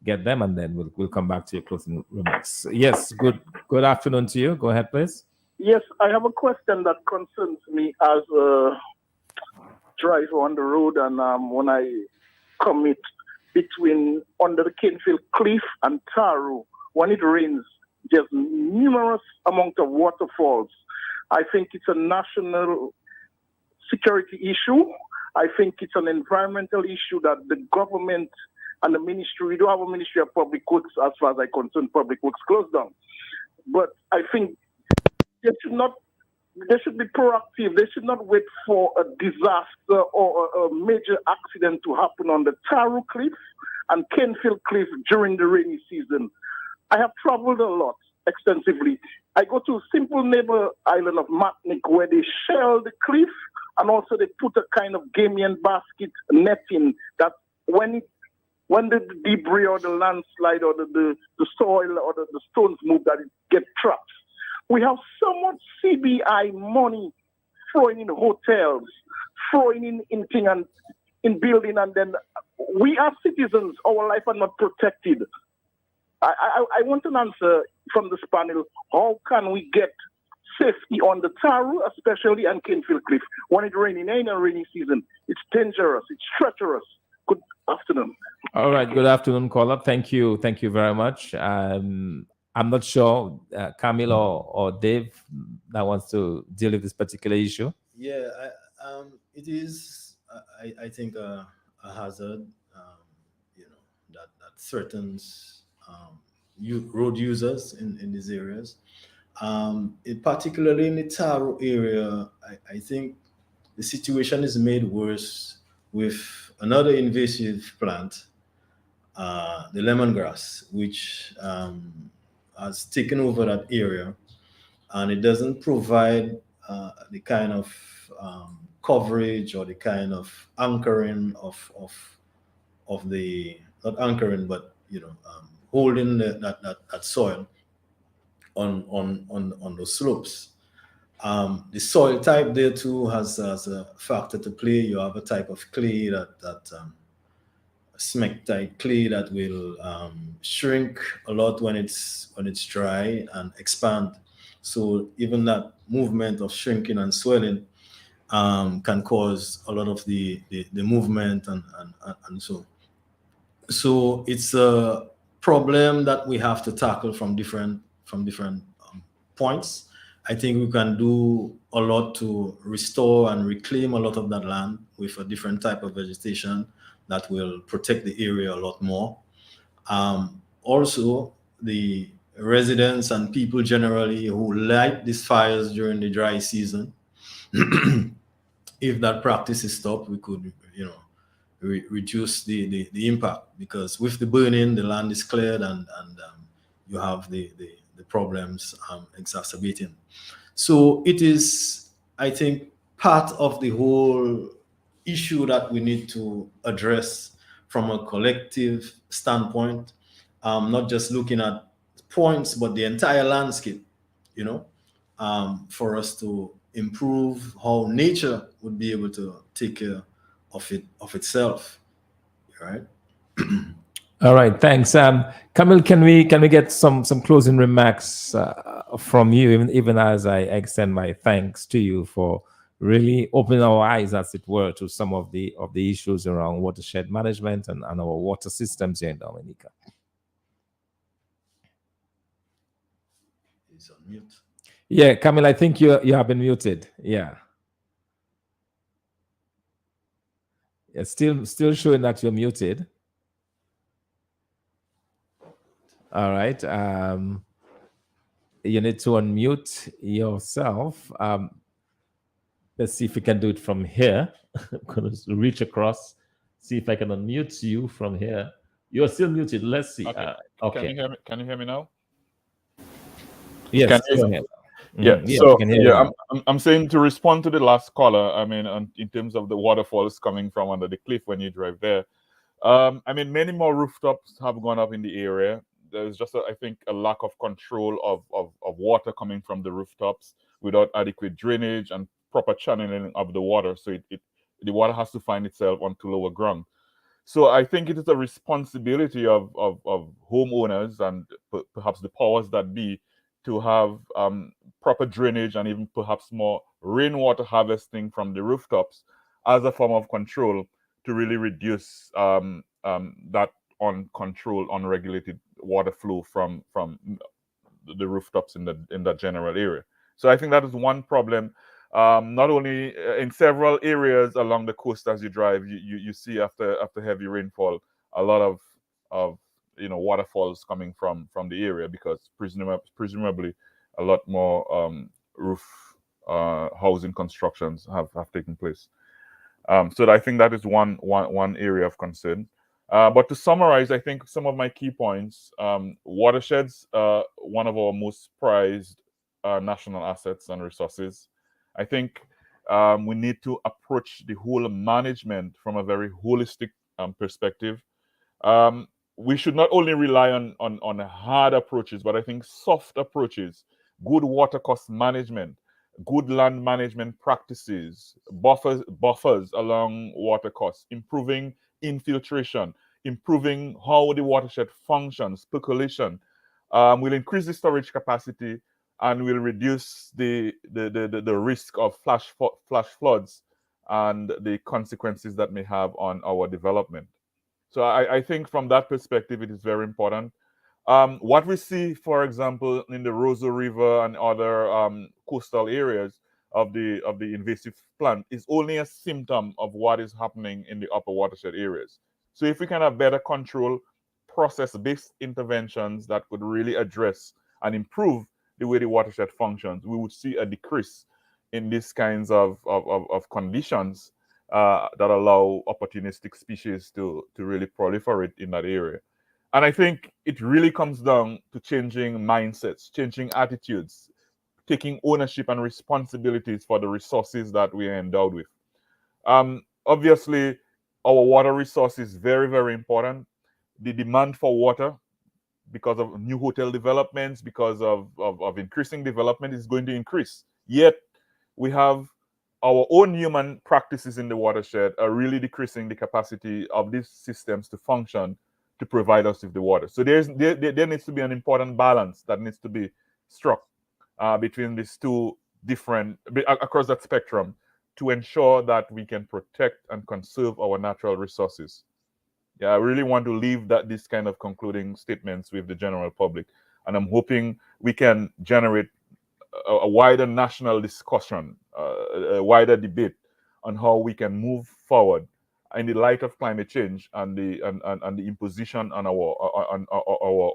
get them, and then we'll come back to your closing remarks. Yes, good afternoon to you. Go ahead, please. Yes, I have a question that concerns me as a driver on the road, and when I commit between under the Canefield Cliff and Taru, when it rains, there's numerous amount of waterfalls. I think it's a national security issue. I think it's an environmental issue that the government and the ministry, we don't have a Ministry of Public Works as far as I'm concerned, Public Works closed down. But I think they should be proactive. They should not wait for a disaster or a major accident to happen on the Taru Cliff and Canefield Cliff during the rainy season. I have traveled a lot, extensively. I go to simple neighbor island of Matnik where they shell the cliff, and also they put a kind of Gamian basket netting that when the debris or the landslide or the soil or the stones move, that it get trapped. We have so much CBI money throwing in hotels, throwing in thing and in building, and then we are citizens. Our life are not protected. I want an answer from this panel. How can we get safety on the Taru, especially on Kenfield Cliff? When it's raining, ain't a rainy season. It's dangerous. It's treacherous. Good afternoon. All right. Good afternoon, caller. Thank you. Thank you very much. I'm not sure, Camille or Dave, that wants to deal with this particular issue. Yeah, it is. I think a hazard. That threatens road users in these areas. Particularly in the Taro area, I think the situation is made worse with another invasive plant, the lemongrass, which has taken over that area, and it doesn't provide the kind of coverage or the kind of anchoring of the, not anchoring, but holding that soil on those slopes. The soil type there too has a factor to play. You have a type of clay that smectite clay that will shrink a lot when it's dry and expand. So even that movement of shrinking and swelling can cause a lot of the movement and so. So it's a problem that we have to tackle from different points. I think we can do a lot to restore and reclaim a lot of that land with a different type of vegetation that will protect the area a lot more. Also, the residents and people generally who light these fires during the dry season, if that practice is stopped, we could, reduce the impact, because with the burning, the land is cleared and you have the problems exacerbating. So it is, I think, part of the whole issue that we need to address from a collective standpoint, not just looking at points, but the entire landscape, for us to improve how nature would be able to take care of itself, right? All right, thanks. Camille, can we get some closing remarks from you, even as I extend my thanks to you for really opening our eyes, as it were, to some of the issues around watershed management and our water systems here in Dominica. He's on mute. Yeah, Camille, I think you have been muted. Yeah. It's still showing that you're muted. All right. You need to unmute yourself. Let's see if we can do it from here. I'm going to reach across, see if I can unmute you from here. You're still muted. Let's see. Okay. Okay. Can you hear me? Can you hear me now? Yes. Go ahead. Yeah. Yes, So I'm saying, to respond to the last caller, I mean, in terms of the waterfalls coming from under the cliff when you drive there, I mean, many more rooftops have gone up in the area. There's just, I think, a lack of control of water coming from the rooftops without adequate drainage and proper channeling of the water. So the water has to find itself onto lower ground. So I think it is a responsibility of homeowners and perhaps the powers that be to have proper drainage and even perhaps more rainwater harvesting from the rooftops as a form of control to really reduce that uncontrolled, unregulated water flow from the rooftops in that general area. So I think that is one problem. Not only in several areas along the coast as you drive, you see after heavy rainfall a lot of waterfalls coming from the area, because presumably a lot more roof housing constructions have taken place. So I think that is one area of concern. But to summarize, I think some of my key points: watersheds, one of our most prized national assets and resources. I think we need to approach the whole management from a very holistic perspective. We should not only rely on hard approaches, but I think soft approaches, good water cost management, good land management practices, buffers along water course, improving infiltration, improving how the watershed functions, percolation, will increase the storage capacity and will reduce the risk of flash floods and the consequences that may have on our development. So I think from that perspective, it is very important. What we see, for example, in the Roseau River and other coastal areas of the invasive plant is only a symptom of what is happening in the upper watershed areas. So if we can have better control, process-based interventions that could really address and improve the way the watershed functions, we would see a decrease in these kinds of conditions that allow opportunistic species to really proliferate in that area. And I think it really comes down to changing mindsets, changing attitudes, taking ownership and responsibilities for the resources that we are endowed with. Obviously, our water resource is very, very important. The demand for water, because of new hotel developments, because of increasing development, is going to increase. Yet, we have our own human practices in the watershed are really decreasing the capacity of these systems to function to provide us with the water. So there needs to be an important balance that needs to be struck between these two different, across that spectrum, to ensure that we can protect and conserve our natural resources. Yeah, I really want to leave this kind of concluding statements with the general public, and I'm hoping we can generate a wider national discussion, a wider debate on how we can move forward in the light of climate change and the imposition on our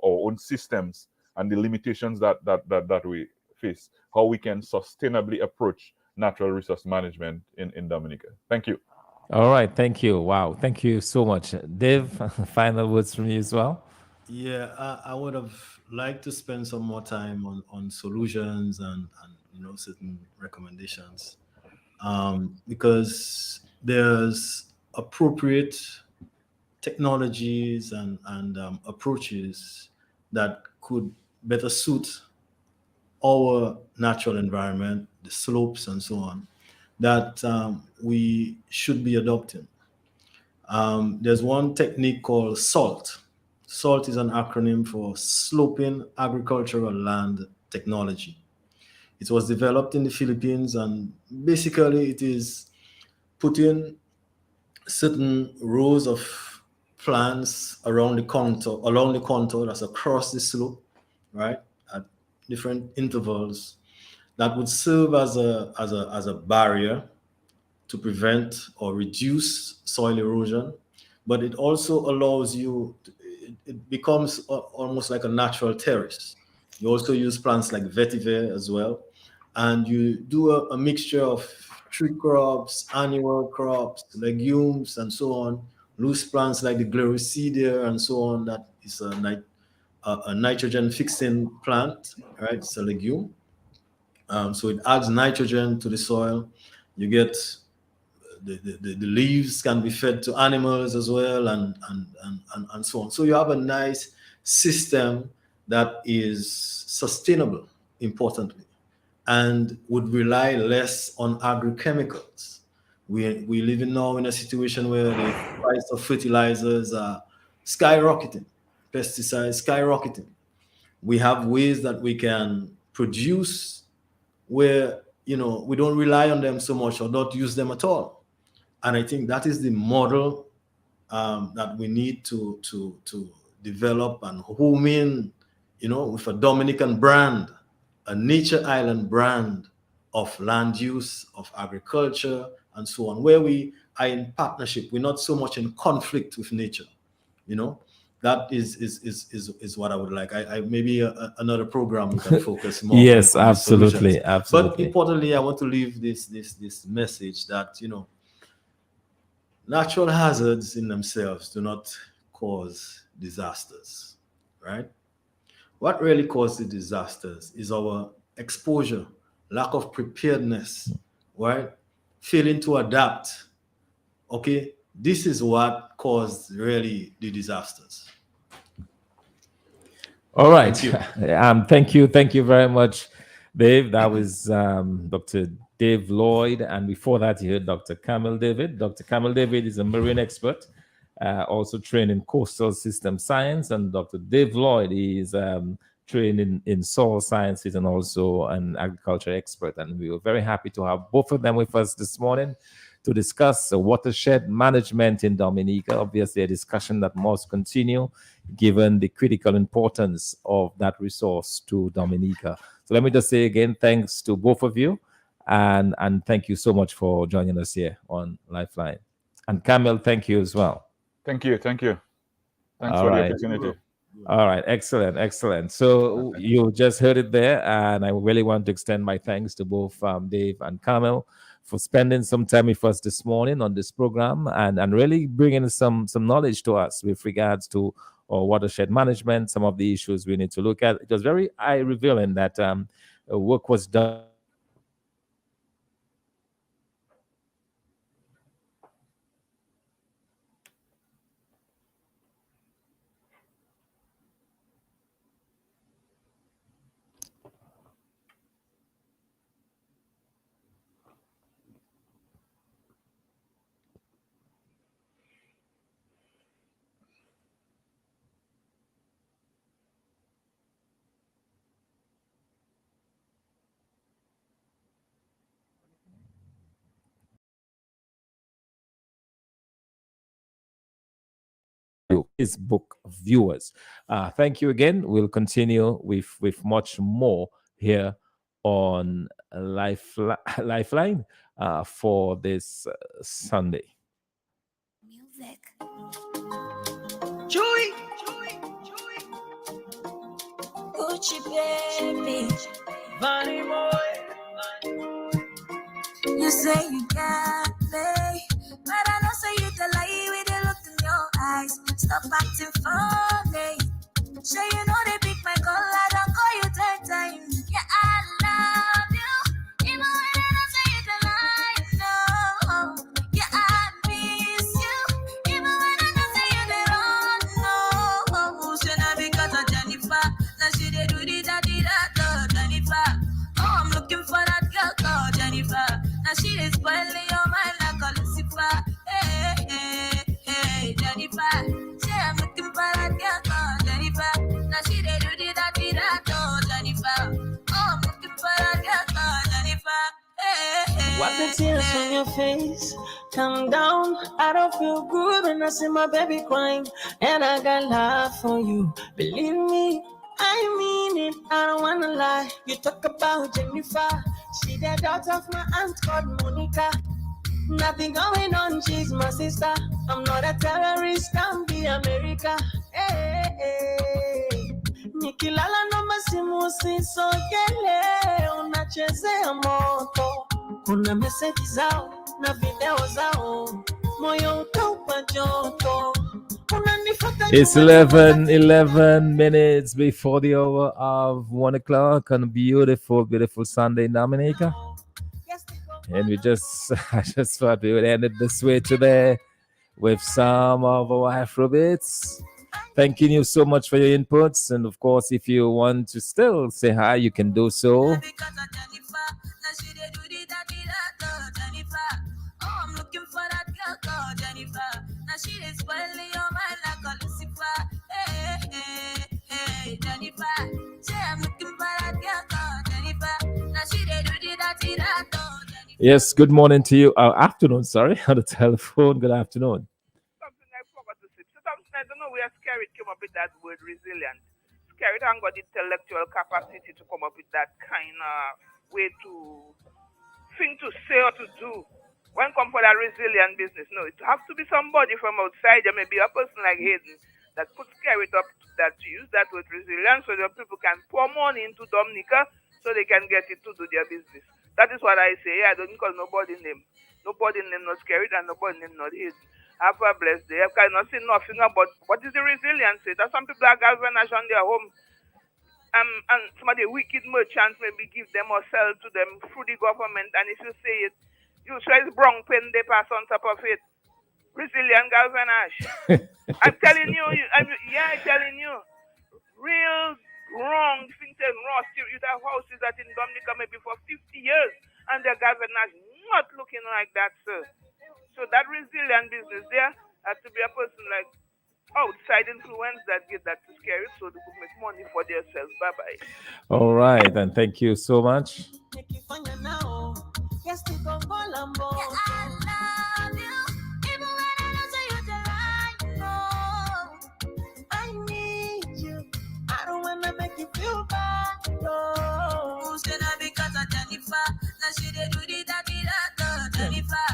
own systems and the limitations that we face, how we can sustainably approach natural resource management in Dominica. Thank you. All right, thank you. Wow, thank you so much. Dave, final words from you as well. Yeah, I would have liked to spend some more time on solutions and certain recommendations, because there's appropriate technologies and approaches that could better suit our natural environment, the slopes and so on, that we should be adopting. There's one technique called SALT. SALT is an acronym for Sloping Agricultural Land Technology. It was developed in the Philippines, and basically it is putting certain rows of plants around the contour that's across the slope, right, at different intervals, that would serve as a barrier to prevent or reduce soil erosion, but it also allows you, it becomes almost like a natural terrace. You also use plants like vetiver as well, and you do a mixture of tree crops, annual crops, legumes, and so on, loose plants like the gliricidia and so on. That is a nitrogen fixing plant, right? It's a legume. So it adds nitrogen to the soil. You get the leaves can be fed to animals as well, and so on. So you have a nice system that is sustainable, importantly, and would rely less on agrochemicals. We live now in a situation where the price of fertilizers are skyrocketing, pesticides skyrocketing. We have ways that we can produce where we don't rely on them so much or not use them at all. And I think that is the model that we need to develop and home in, with a Dominican brand, a nature island brand of land use, of agriculture, and so on, where we are in partnership. We're not so much in conflict with nature. That is what I would like. I maybe another program we can focus more. Yes, on absolutely, solutions. absolutely. But importantly, I want to leave this message that natural hazards in themselves do not cause disasters, right? What really causes disasters is our exposure, lack of preparedness, right? Failing to adapt. Okay, this is what caused really the disasters. All right. Thank you very much, Dave, that was Dr. Dave Lloyd. And before that, you heard Dr. Camel David. Dr. Camel David is a marine expert, also trained in coastal system science. And Dr. Dave Lloyd is trained in soil sciences and also an agriculture expert. And we were very happy to have both of them with us this morning to discuss watershed management in Dominica. Obviously, a discussion that must continue given the critical importance of that resource to Dominica. So let me just say again, thanks to both of you, and thank you so much for joining us here on Lifeline. And Camille, thank you as well. Thank you. Thanks All for right. the opportunity. All right, excellent. So you just heard it there, and I really want to extend my thanks to both Dave and Camille for spending some time with us this morning on this program and really bringing some knowledge to us with regards to watershed management, some of the issues we need to look at. It was very eye revealing that work was done. Facebook viewers. Thank you again. We'll continue with much more here on Lifeline for this Sunday. Music. Gucci baby, Bunny boy. You say you got me, but I know say you the lie with the look in your eyes. Stop acting funny. Sure you know they pick my call, I don't call you 10 times. Yeah, I love you, even when I don't say you the lie. No, yeah, I miss you, even when I don't say you the wrong. No, should not because of Jennifer. Now she did do the da Jennifer. Oh, I'm looking for that girl called Jennifer. Now she is spoiling your mind like a Lucifer. Hey, Jennifer. Say I'm looking for that girl called Jennifer. Now she did do the da Jennifer. Oh, I'm looking for that girl called Jennifer. Hey. Wipe the tears from your face. Calm down. I don't feel good when I see my baby crying. And I got love for you. Believe me, I mean it. I don't wanna lie. You talk about Jennifer. She the daughter of my aunt called Monica. Nothing going on, she's my sister. I'm not a terrorist, I'm the America. Hey. Nikilala no masimu sisogele. Unachezea moto. Kuna meseji zao na video zao. Moyo utaupa joto. It's 11 minutes before the hour of 1 o'clock on a beautiful Sunday in Dominica. And I just thought we would end it this way today with some of our Afrobeats. Thanking you so much for your inputs. And of course, if you want to still say hi, you can do so. Yes, good morning to you. Afternoon, sorry, on the telephone. Good afternoon. Something I forgot to say. So something I don't know where Scarrett came up with that word resilient. Scarrett hasn't got the intellectual capacity to come up with that kind of way to thing to say or to do. When come for that resilient business, no, it has to be somebody from outside. There may be a person like Hayden that puts Scarrett up that to use that word resilient so that people can pour money into Dominica so they can get it to do their business. That is what I say. I don't call nobody name. Nobody name not Scarrett and nobody name not Hayden. Have a blessed day. I cannot say nothing about what is the resiliency. That some people are galvanized on their home. And some of the wicked merchants maybe give them or sell to them through the government. And if you say it, you say it's brown pen they pass on top of it. Resilient galvanized. I'm telling you, I'm telling you, real wrong things and wrong. You have houses that in Dominica maybe for 50 years, and the governors not looking like that, sir. So that resilient business there has to be a person like outside influence that get that to scare it so they could make money for themselves. Bye bye. All right, and thank you so much. I don't wanna make you feel bad, no. Who's gonna be cause of Jennifer? Now she did do the daddy that Jennifer.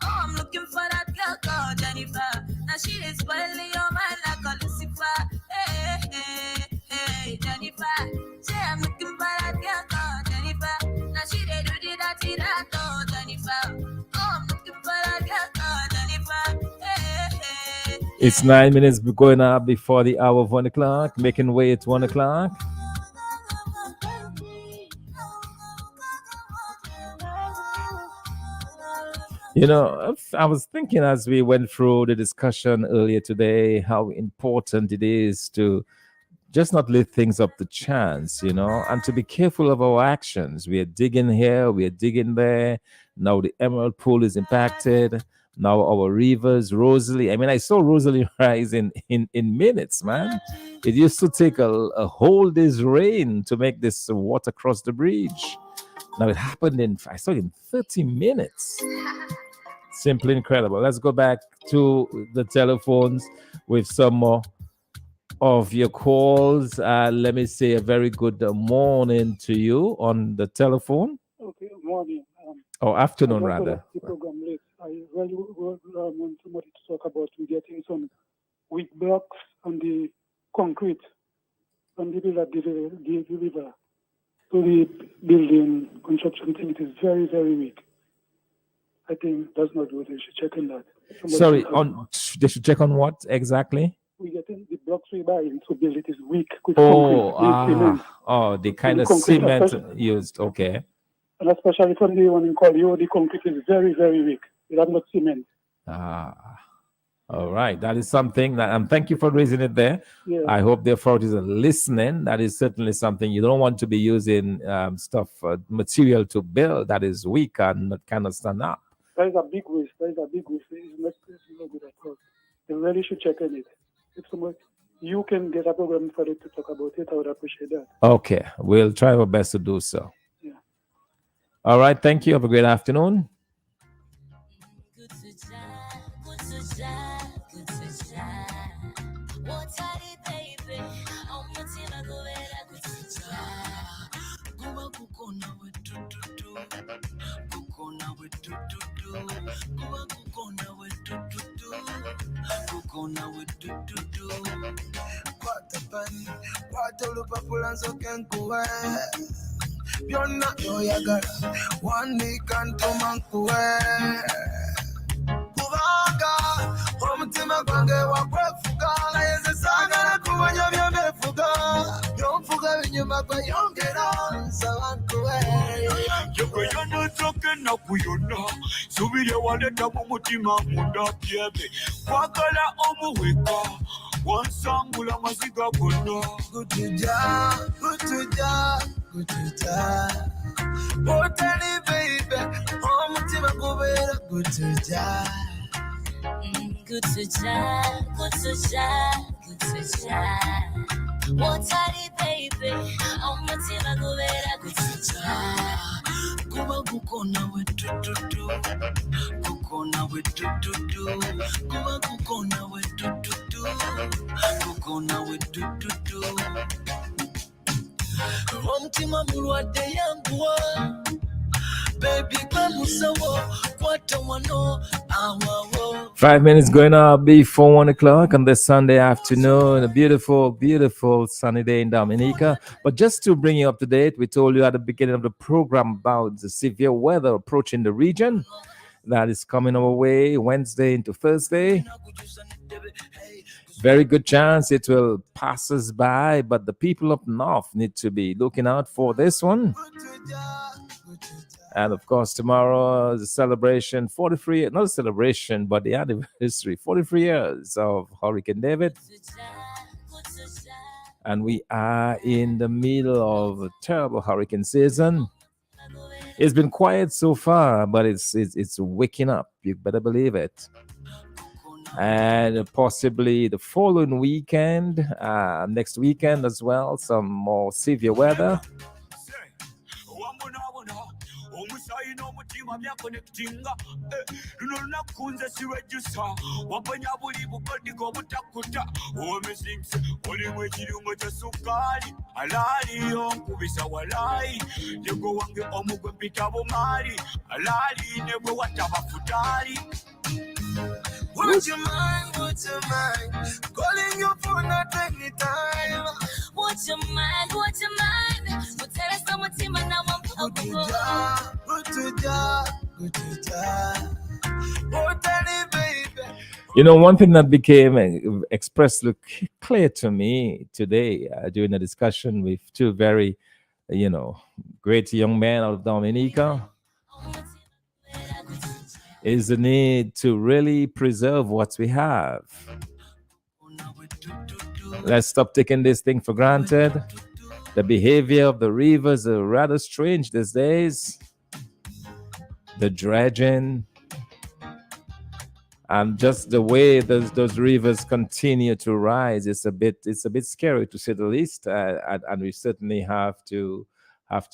Oh, I'm looking for that girl called Jennifer. Now she is spoiling your mind like a Lucifer. Hey, hey, hey, Jennifer. Say I'm looking for that girl called Jennifer. Now she did do the daddy that Jennifer. Oh, I'm looking for that girl called Jennifer. Hey, hey. It's 9 minutes going up before the hour of 1 o'clock, making way at 1 o'clock. You know, I was thinking as we went through the discussion earlier today, how important it is to just not leave things up to chance, you know, and to be careful of our actions. We are digging here, we are digging there. Now the Emerald Pool is impacted. Now our rivers, Rosalie. I mean, I saw Rosalie rise in minutes, man. It used to take a whole day's rain to make this water cross the bridge. Now it happened I saw it in 30 minutes. Simply incredible. Let's go back to the telephones with some more of your calls. Let me say a very good morning to you on the telephone. Okay, morning. Or afternoon, rather. The program late. I really want somebody to talk about we getting some weak blocks on the concrete on the river, the river. So the building construction thing, it is very, very weak. I think that's not good. They should check on that. Sorry, they should check on what exactly? We getting the blocks we buy to build it is weak with concrete. The kind of cement used. Okay. And especially for the one in Collier, the concrete is very, very weak. It has not cement. All right. That is something that, and thank you for raising it there. Yeah. I hope the authorities are listening. That is certainly something you don't want to be using material to build that is weak and not cannot stand up. That is a big waste. It's not good at all. They really should check on it. If somebody, you can get a program for it to talk about it, I would appreciate that. Okay. We'll try our best to do so. Yeah. All right. Thank you. Have a great afternoon. Byonna byoyagala wandikantuma nkuwe kubanga omutima gwange wakwefuga naye nze saagala kumanya byondefuga byonfuga binyuma gweyongera nsaba nkuwe yogweyonootoka ennaku yonna subirye waleeta mu mutima munda byebe kwagala omuweka wansangula maziga gonna gutuja otali baby omutima gubeera gutuja Otali baby omutima gubeera gutuja kuba gukona we tututu gukona we tututu kuba gukona we tututu gukona we tututu omutima mulwadde yanguwa baby gwe musawo kwata wano awawo. 5 minutes going up before 1 o'clock on this Sunday afternoon. A beautiful, beautiful sunny day in Dominica. But just to bring you up to date, we told you at the beginning of the program about the severe weather approaching the region that is coming our way Wednesday into Thursday. Very good chance it will pass us by, but the people up north need to be looking out for this one. And of course, tomorrow is a celebration, 43, not a celebration, but the anniversary, 43 years of Hurricane David. And we are in the middle of a terrible hurricane season. It's been quiet so far, but it's waking up. You better believe it. And possibly the following weekend, next weekend as well, some more severe weather. Would you mind calling your phone at any time? Would you mind? Would tell us someone team and now I'm good to You know, one thing that became expressly clear to me today during a discussion with two very, great young men out of Dominica is the need to really preserve what we have. Let's stop taking this thing for granted. The behavior of the rivers are rather strange these days. The dredging, and just the way those rivers continue to rise, it's a bit scary to say the least. And we certainly have to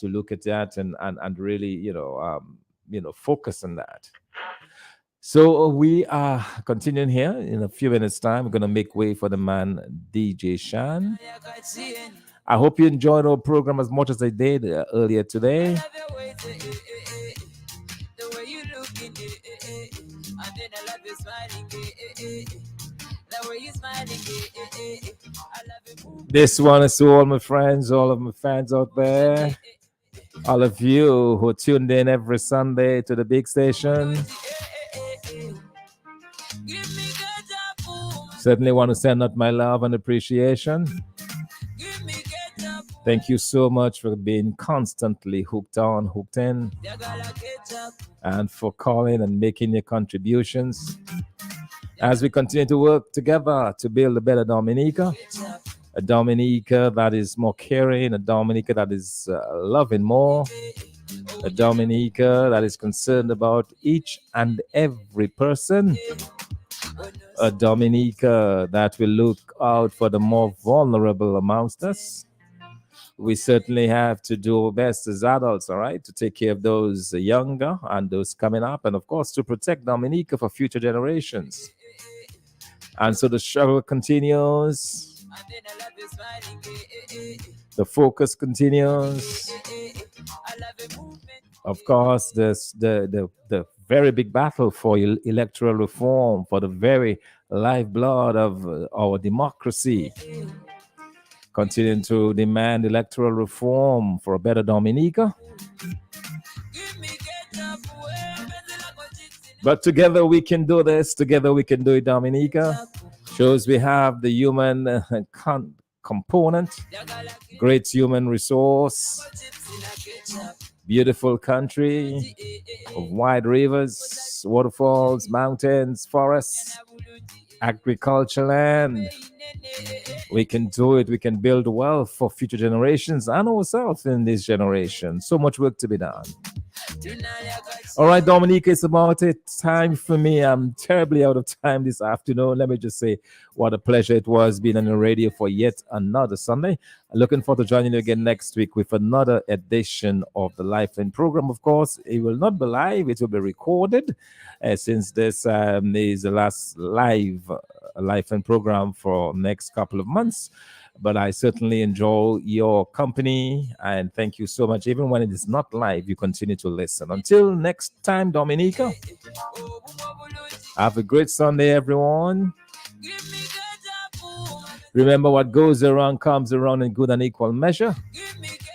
look at that and really focus on that. So we are continuing here. In a few minutes' time, we're going to make way for the man DJ Shan. I hope you enjoyed our program as much as I did earlier today. This one is to all my friends, all of my fans out there, all of you who tuned in every Sunday to the big station. Certainly want to send out my love and appreciation. Thank you so much for being constantly hooked in, and for calling and making your contributions as we continue to work together to build a better Dominica, a Dominica that is more caring, a Dominica that is loving more, a Dominica that is concerned about each and every person, a Dominica that will look out for the more vulnerable amongst us. We certainly have to do our best as adults, all right, to take care of those younger and those coming up, and of course to protect Dominica for future generations. And so the struggle continues, the focus continues. Of course, the very big battle for electoral reform, for the very lifeblood of our democracy. Continuing to demand electoral reform for a better Dominica. But together we can do this. Together we can do it, Dominica. Shows we have the human component, great human resource, beautiful country of wide rivers, waterfalls, mountains, forests, agriculture land. We can do it. We can build wealth for future generations and ourselves in this generation. So much work to be done. All right, Dominica, it's about it. Time for me. I'm terribly out of time this afternoon. Let me just say what a pleasure it was being on the radio for yet another Sunday. Looking forward to joining you again next week with another edition of the LifeLine program. Of course, it will not be live. It will be recorded since this is the last live LifeLine program for next couple of months. But I certainly enjoy your company, and thank you so much. Even when it is not live, you continue to listen. Until next time, Dominica, have a great Sunday, everyone. Remember, what goes around comes around in good and equal measure.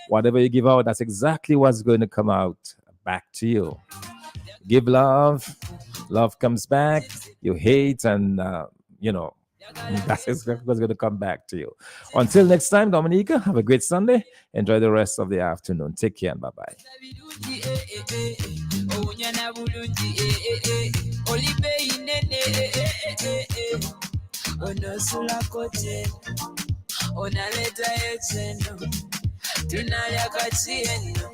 Whatever you give out, that's exactly what's going to come out back to you. Give love, love comes back. You hate, and that's exactly what's going to come back to you. Until next time, Dominica, have a great Sunday. Enjoy the rest of the afternoon. Take care and bye-bye. unaleta yecheno tunalya kachieno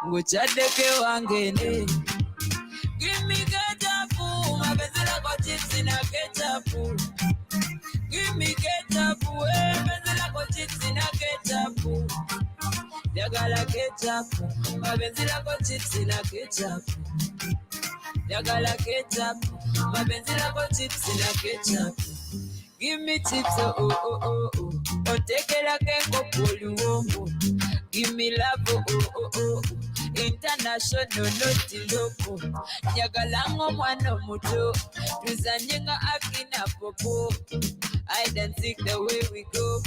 nguchadeke wangene. Give me ketchup, mapenzi lako chips na ketchup. Give me ketchup, mapenzi lako chips na ketchup. Yagala ketchup, mapenzi lako chips na ketchup. Yagala ketchup, mapenzi lako chips na ketchup. Give me chips, oh oh oh oh. Oh take it like a couple. Give me love, oh oh oh. International, not local. Nyagalango mwana muto. Tuzanyenga akina popo. I don't think the way we go.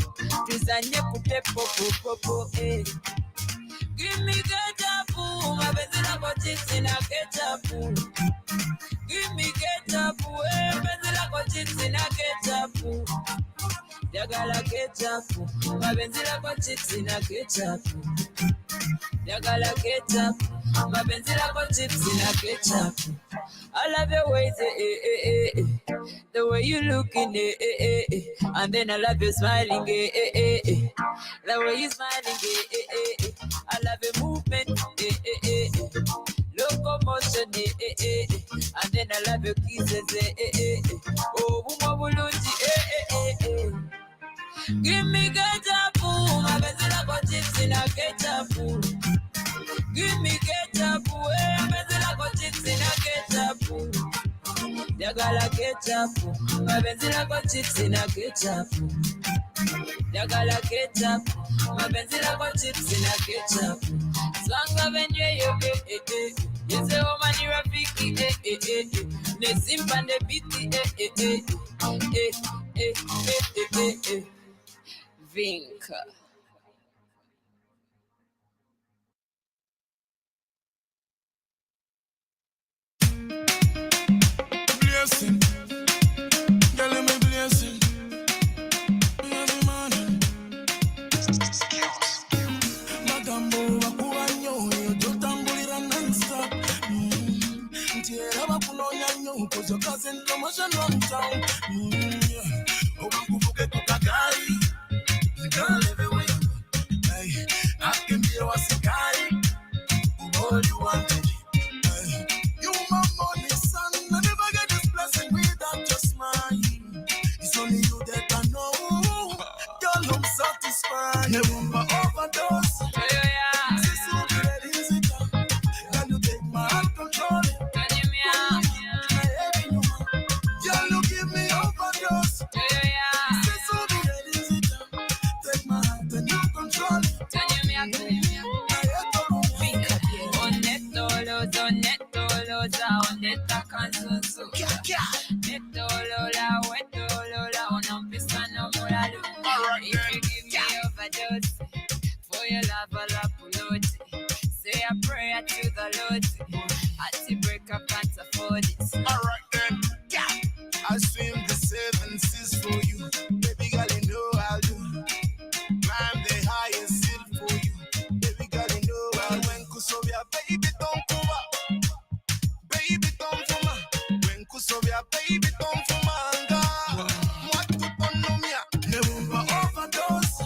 Tuzanye kute popo popo eh. Give me ketchup, mapenzi lako chips na ketchup. Give me ketchup, mapenzi lako chips na ketchup. Yagala ketchup, mapenzi lako chips na ketchup. Yagala ketchup, mapenzi lako chips na ketchup. I love your ways, the way you looking, and then I love you smiling, the way you smiling, I love your movement, locomotion, and then I love your kisses, oh, bulungi, give me ketchup, mapenzi lako chips na ketchup. Give me ketchup, mapenzi lako chips na ketchup. Yagala ketchup, mapenzi lako chips na ketchup. Yagala ketchup, mapenzi lako chips na ketchup. Swanga venye yo yese omani rafiki nesimba ne biti Vinka. Blessing, girl, let me blessing. Every morning, magambo wakuwanyo, yototambulira non-stop. Ntiera bakunonya nyo, cause your cousin promotion run town. Obakuvuke kukagari, girl, everywhere you go. Hey, I can be your wasikari, all you wanted. Hey, you my money, son. I never get this blessing without your smile. It's only you that I know. Girl, I'm satisfied. Never overdose. This will be that easy time. Can you take my hand, control it? Girl, you give me overdose. This will be that easy time. Take my hand and you control it. Onetta canzonzo Netolola, wetolola, unampisa mulalu. If you give me overdose for your love, I'll upload. Say a prayer to the Lord. Until break up, can't afford it. Alright then, I swim the seven seas for you. Baby girl, you know I'll do. Climb the highest hill for you. Baby girl, you know I'll when Kusovia, baby, don't come up. Baby, don't come up. When Kusovia, baby, don't come up. What to on no me? Never overdose.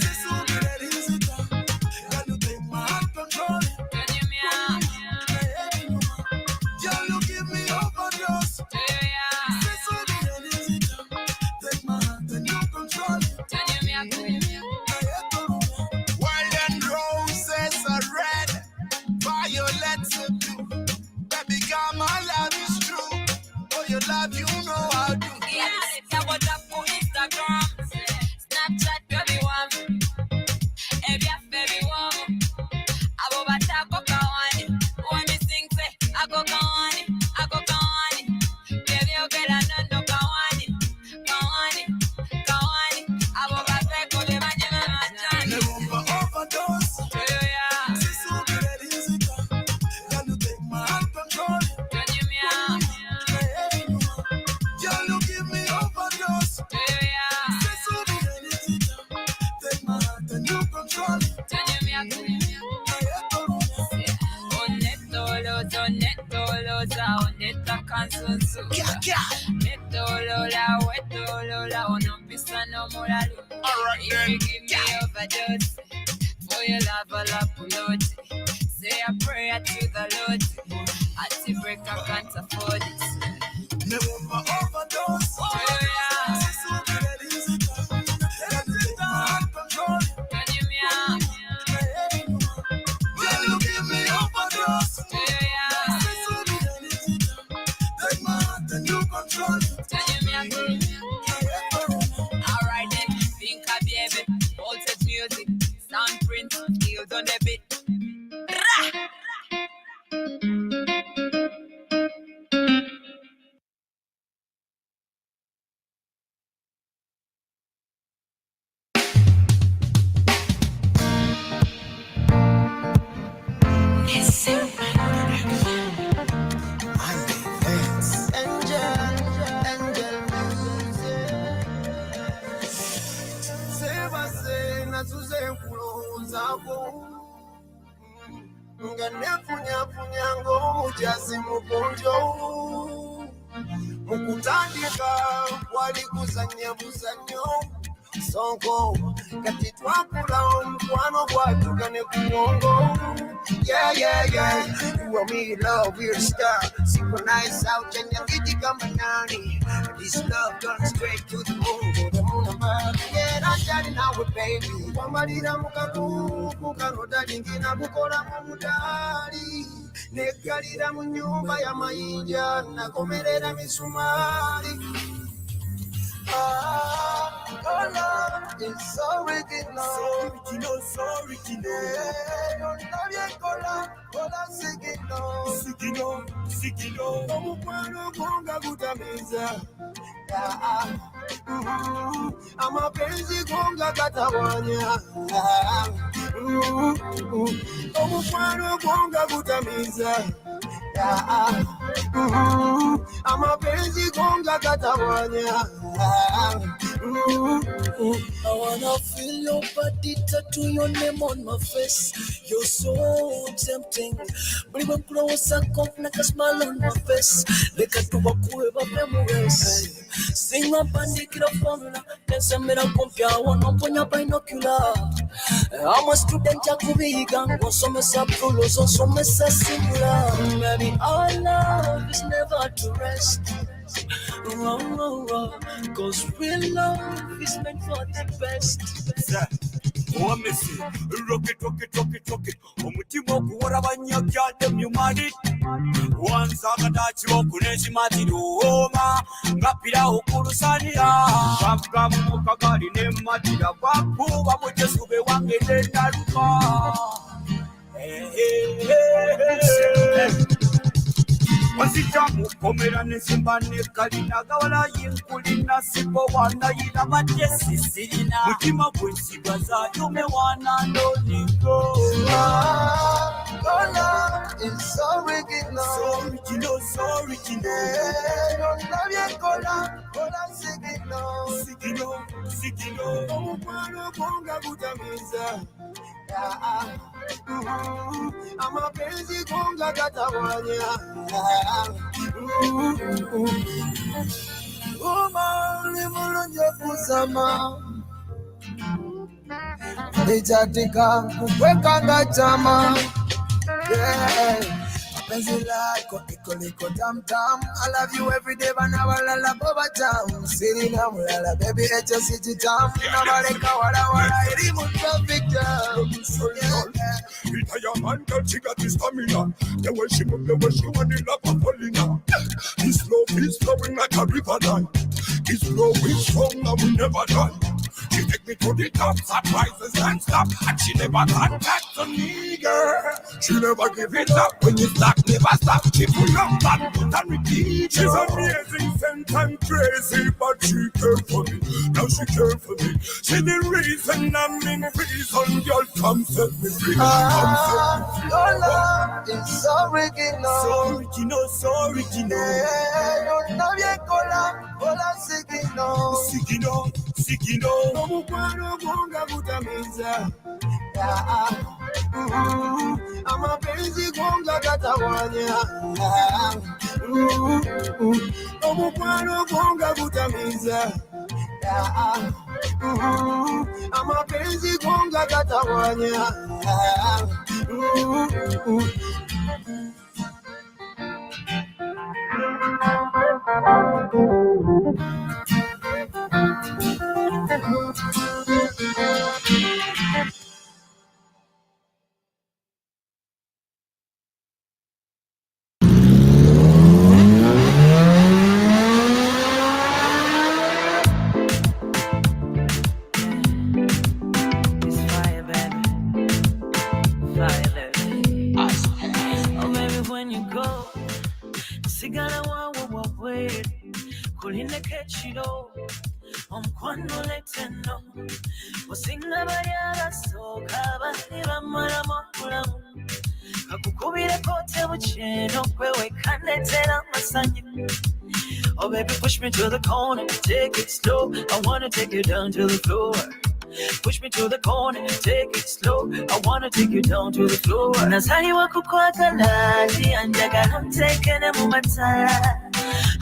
This will be that easy time. Can you take my hand, control it? Girl, you give me overdose. This will be that easy time. Take my hand and you control it. Wild and roses are red, violets are blue. Baby girl, my love is true. Oh, your love, you know how to. Yes, I was up for Instagram, Snapchat, baby one. Baby one. I go back to go on. When me sing, say I go on. I go on. Baby, okay, I know go on. Go on. Go on. I go back to go on. Never overdose. This will be that easy time. Can you take my hand, control it? Girl, you give me overdose. This will be that easy time. Take my hand and you control it. Onetta canzonzo Netolola, wetolola, unampisa mulalu. Alright then. You give me overdose. For your love, I'll upload. Say a prayer to the Lord. Until break, I can't afford it. Never overdose. Oh, yeah. Can you me out? When you give me overdose. Oh, yeah. Take my heart and you control it. Can you me out? Alright then, think of baby. Voltage music, sound print, heels on the beat. Mukutandika walikuzanya muzanyo songo kati twakula omukwano gwatukane ku mwongo. Yeah, yeah, yeah. You and me, love, we're a star. Synchronize out and you get the company. This love gone straight to the moon. The moon and back. Yeah, that's daddy now with baby. Wamalira mukaku kanota dingina bukola mumudali. Nekalira mu nyumba ya mayinja nakomerera misumari. Your love is so original. So original, so original. Don't love your kola sigino. Sigino. Omukwano gonga gutamiza. Amapenzi gonga katawanya. Omukwano gonga gutamiza. Amapenzi gonga katawanya. I wanna feel your body, tattoo your name on my face. You're so tempting. Bring me closer, come like a smile on my face. Look at the wakueva memories. Sing up and take it up formula. Dance a mera compia, one up on your binocular. I'm a student, Jacobigan, or some subrulos, or some similar. Maybe our love is never to rest. Cause real love is meant for the best. Oh, Missy, rocket. Omutimo kuwara banyakyade myumali. Once agadachi okuneshi matido oma. Ngapira okulusanira. Kamu mukagari ne matira kwakuba mujesube wange nendaluka. Wasijamu komera nesimba nekalina gawala yinkulina sipo wana yina majesi sirina mutima gwensiba za yume wana nonigo. Your love is so original. So original. Don't love your kola Sigino. Omukwano gonga gutamiza. Amapenzi gonga katawanya. Umali mulunje kusama. Nijatika kukwekanga chama. Yeah. Penzi lako liko tam. I love you every day, but now I love over town. Sitting down, lala, baby, it's just city town. Nobody can wala, it even traffic jam. Itaya man girl, she got the stamina. The way she move, the way she want the love of Paulina. This love is flowing like a river line. This love is strong and we never die. She take me to the top, surprises and stop. And she never turn back to me, girl. She never give it up when you start, never stop. She pull up and repeat. She's amazing, sent and crazy, but she care for me. Now she care for me. She the reason I'm in prison. Girl, come set me free. Come set me free. Your love is so original. So original. Yeah, don't love your kola Sigino. Omukwano gonga gutamiza. Amapenzi gonga katawanya. Omukwano gonga gutamiza. Amapenzi gonga katawanya. Oh, baby, when you go, sigara wa wait, kuline kechiro, kwano leteno, usinga bayala soka baniba mara mokulamu, kakukubire kote bucheno, kwewe kanetera masanyi. Oh, baby, push me to the corner, take it slow. I wanna take you down to the floor. Push me to the corner, take it slow. I wanna take you down to the floor. Nazaliwa kukwagala, ndianjagala mtekene mumatala.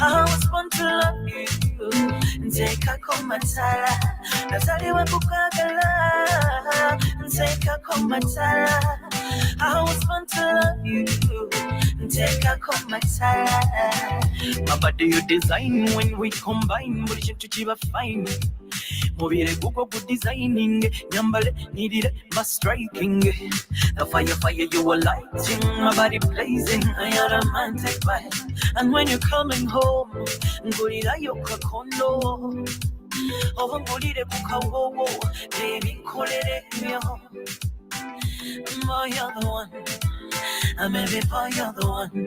I was born to love you, take a komatala. Nazaliwa kukwagala, take a komatala. I was born to love you, take a komatala. My body you design when we combine, but you to chiva fine. Mobile Google good designing, Yambale needed my striking. The fire you were lighting, my body blazing, I had a romantic vibe. And when you're coming home, Gurira Yoka Kondo, over Gurire Bukawo, baby, call it yo. Boy, you're the one. I'm every boy, you're the one.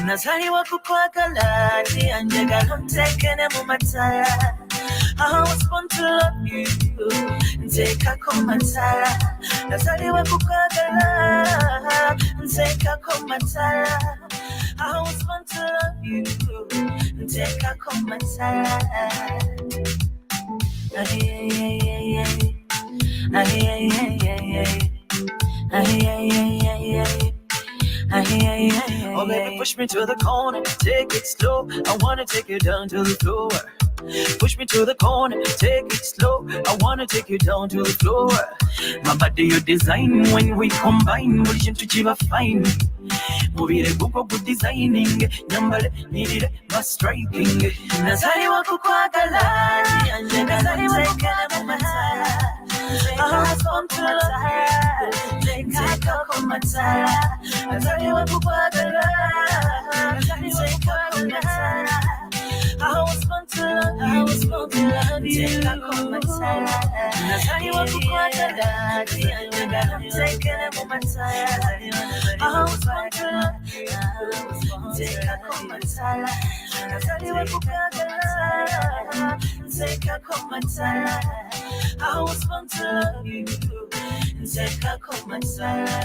Nazaliwa kukwagala, ndianjagala mtekene mumatala. I was born to love you, take a komatala. Nazaliwa kukwagala, take a komatala. I was born to love you, take a komatala. Oh, baby, push me to the corner, take it slow. I wanna take you down to the floor. Push me to the corner, take it slow. I wanna take you down to the floor. My body you design when we combine, vision to chiva fine. Mubire Google good designing, Yambale needed my striking. Nazaliwa kukwagala, Nazaliwa kukwagala. I was born to love you, take a komatala. Nazaliwa kukwagala, take a komatala. I was born to love you, take a komatala. Nazaliwa kukwagala, take a komatala. I was born to love you, take a komatala. Nazaliwa kukwagala, take a komatala. I was born to love you, take a komatala.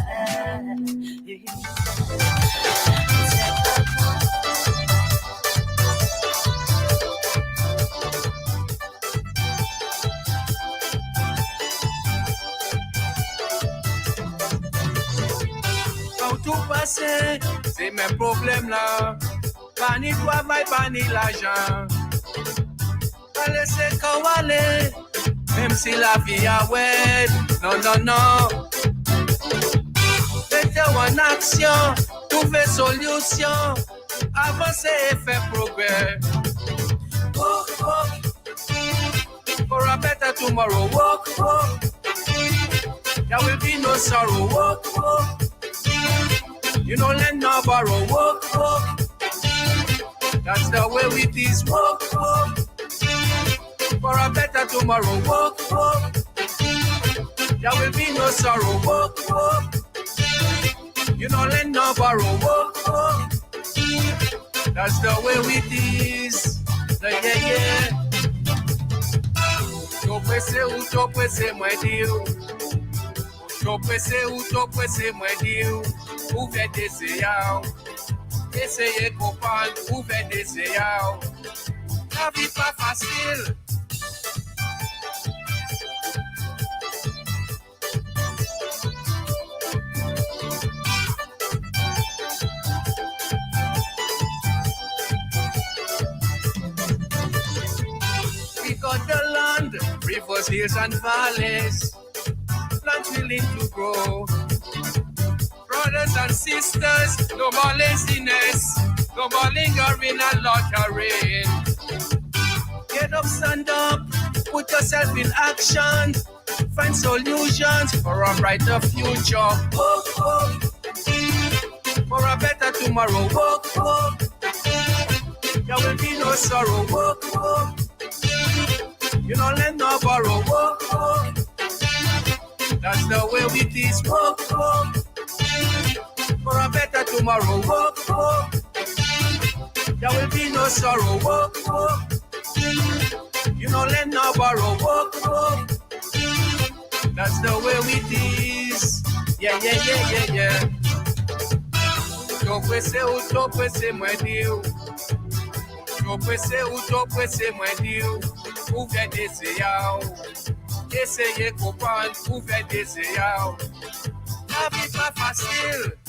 Quand tout passé, c'est mes problèmes là. Pas ni travail, pas ni l'argent. Pas laisser aller, même si la vie a ouais. Non, non, non. Mettez en action, trouver solution. Avancer et faire progrès. Walk, walk. For a better tomorrow. Walk, walk. There will be no sorrow. Walk, walk. You don't let no borrow. Walk, walk. That's the way with this. Walk, walk. For a better tomorrow. Walk, walk. There will be no sorrow. Walk, walk. You don't let no borrow. Walk, walk. That's the way with this. Yeah, yeah. Tô pressé, moi Dieu. Tô pressé, moi Dieu. Ouvert d'essayer. Essayer de comprendre, ouvert d'essayer. La vie pas facile. We got the land, rivers across hills and valleys, plants willing to grow. Brothers and sisters, no more laziness, no more lingering and loitering. Get up, stand up, put yourself in action, find solutions for a brighter future. Work, work, for a better tomorrow. Work, work, there will be no sorrow. Work, work, you don't let no borrow. Work, work, that's the way it is. Work, work, for a better tomorrow. Work, work, there will be no sorrow. Work, work, you don't let no borrow. Work, work, that's the way it is. Yeah, yeah, yeah, yeah, yeah. Utopese mwediu. Utopese mwediu. Ouve desejao. Essayer comprendre, ouve desejao. La vie pas facile.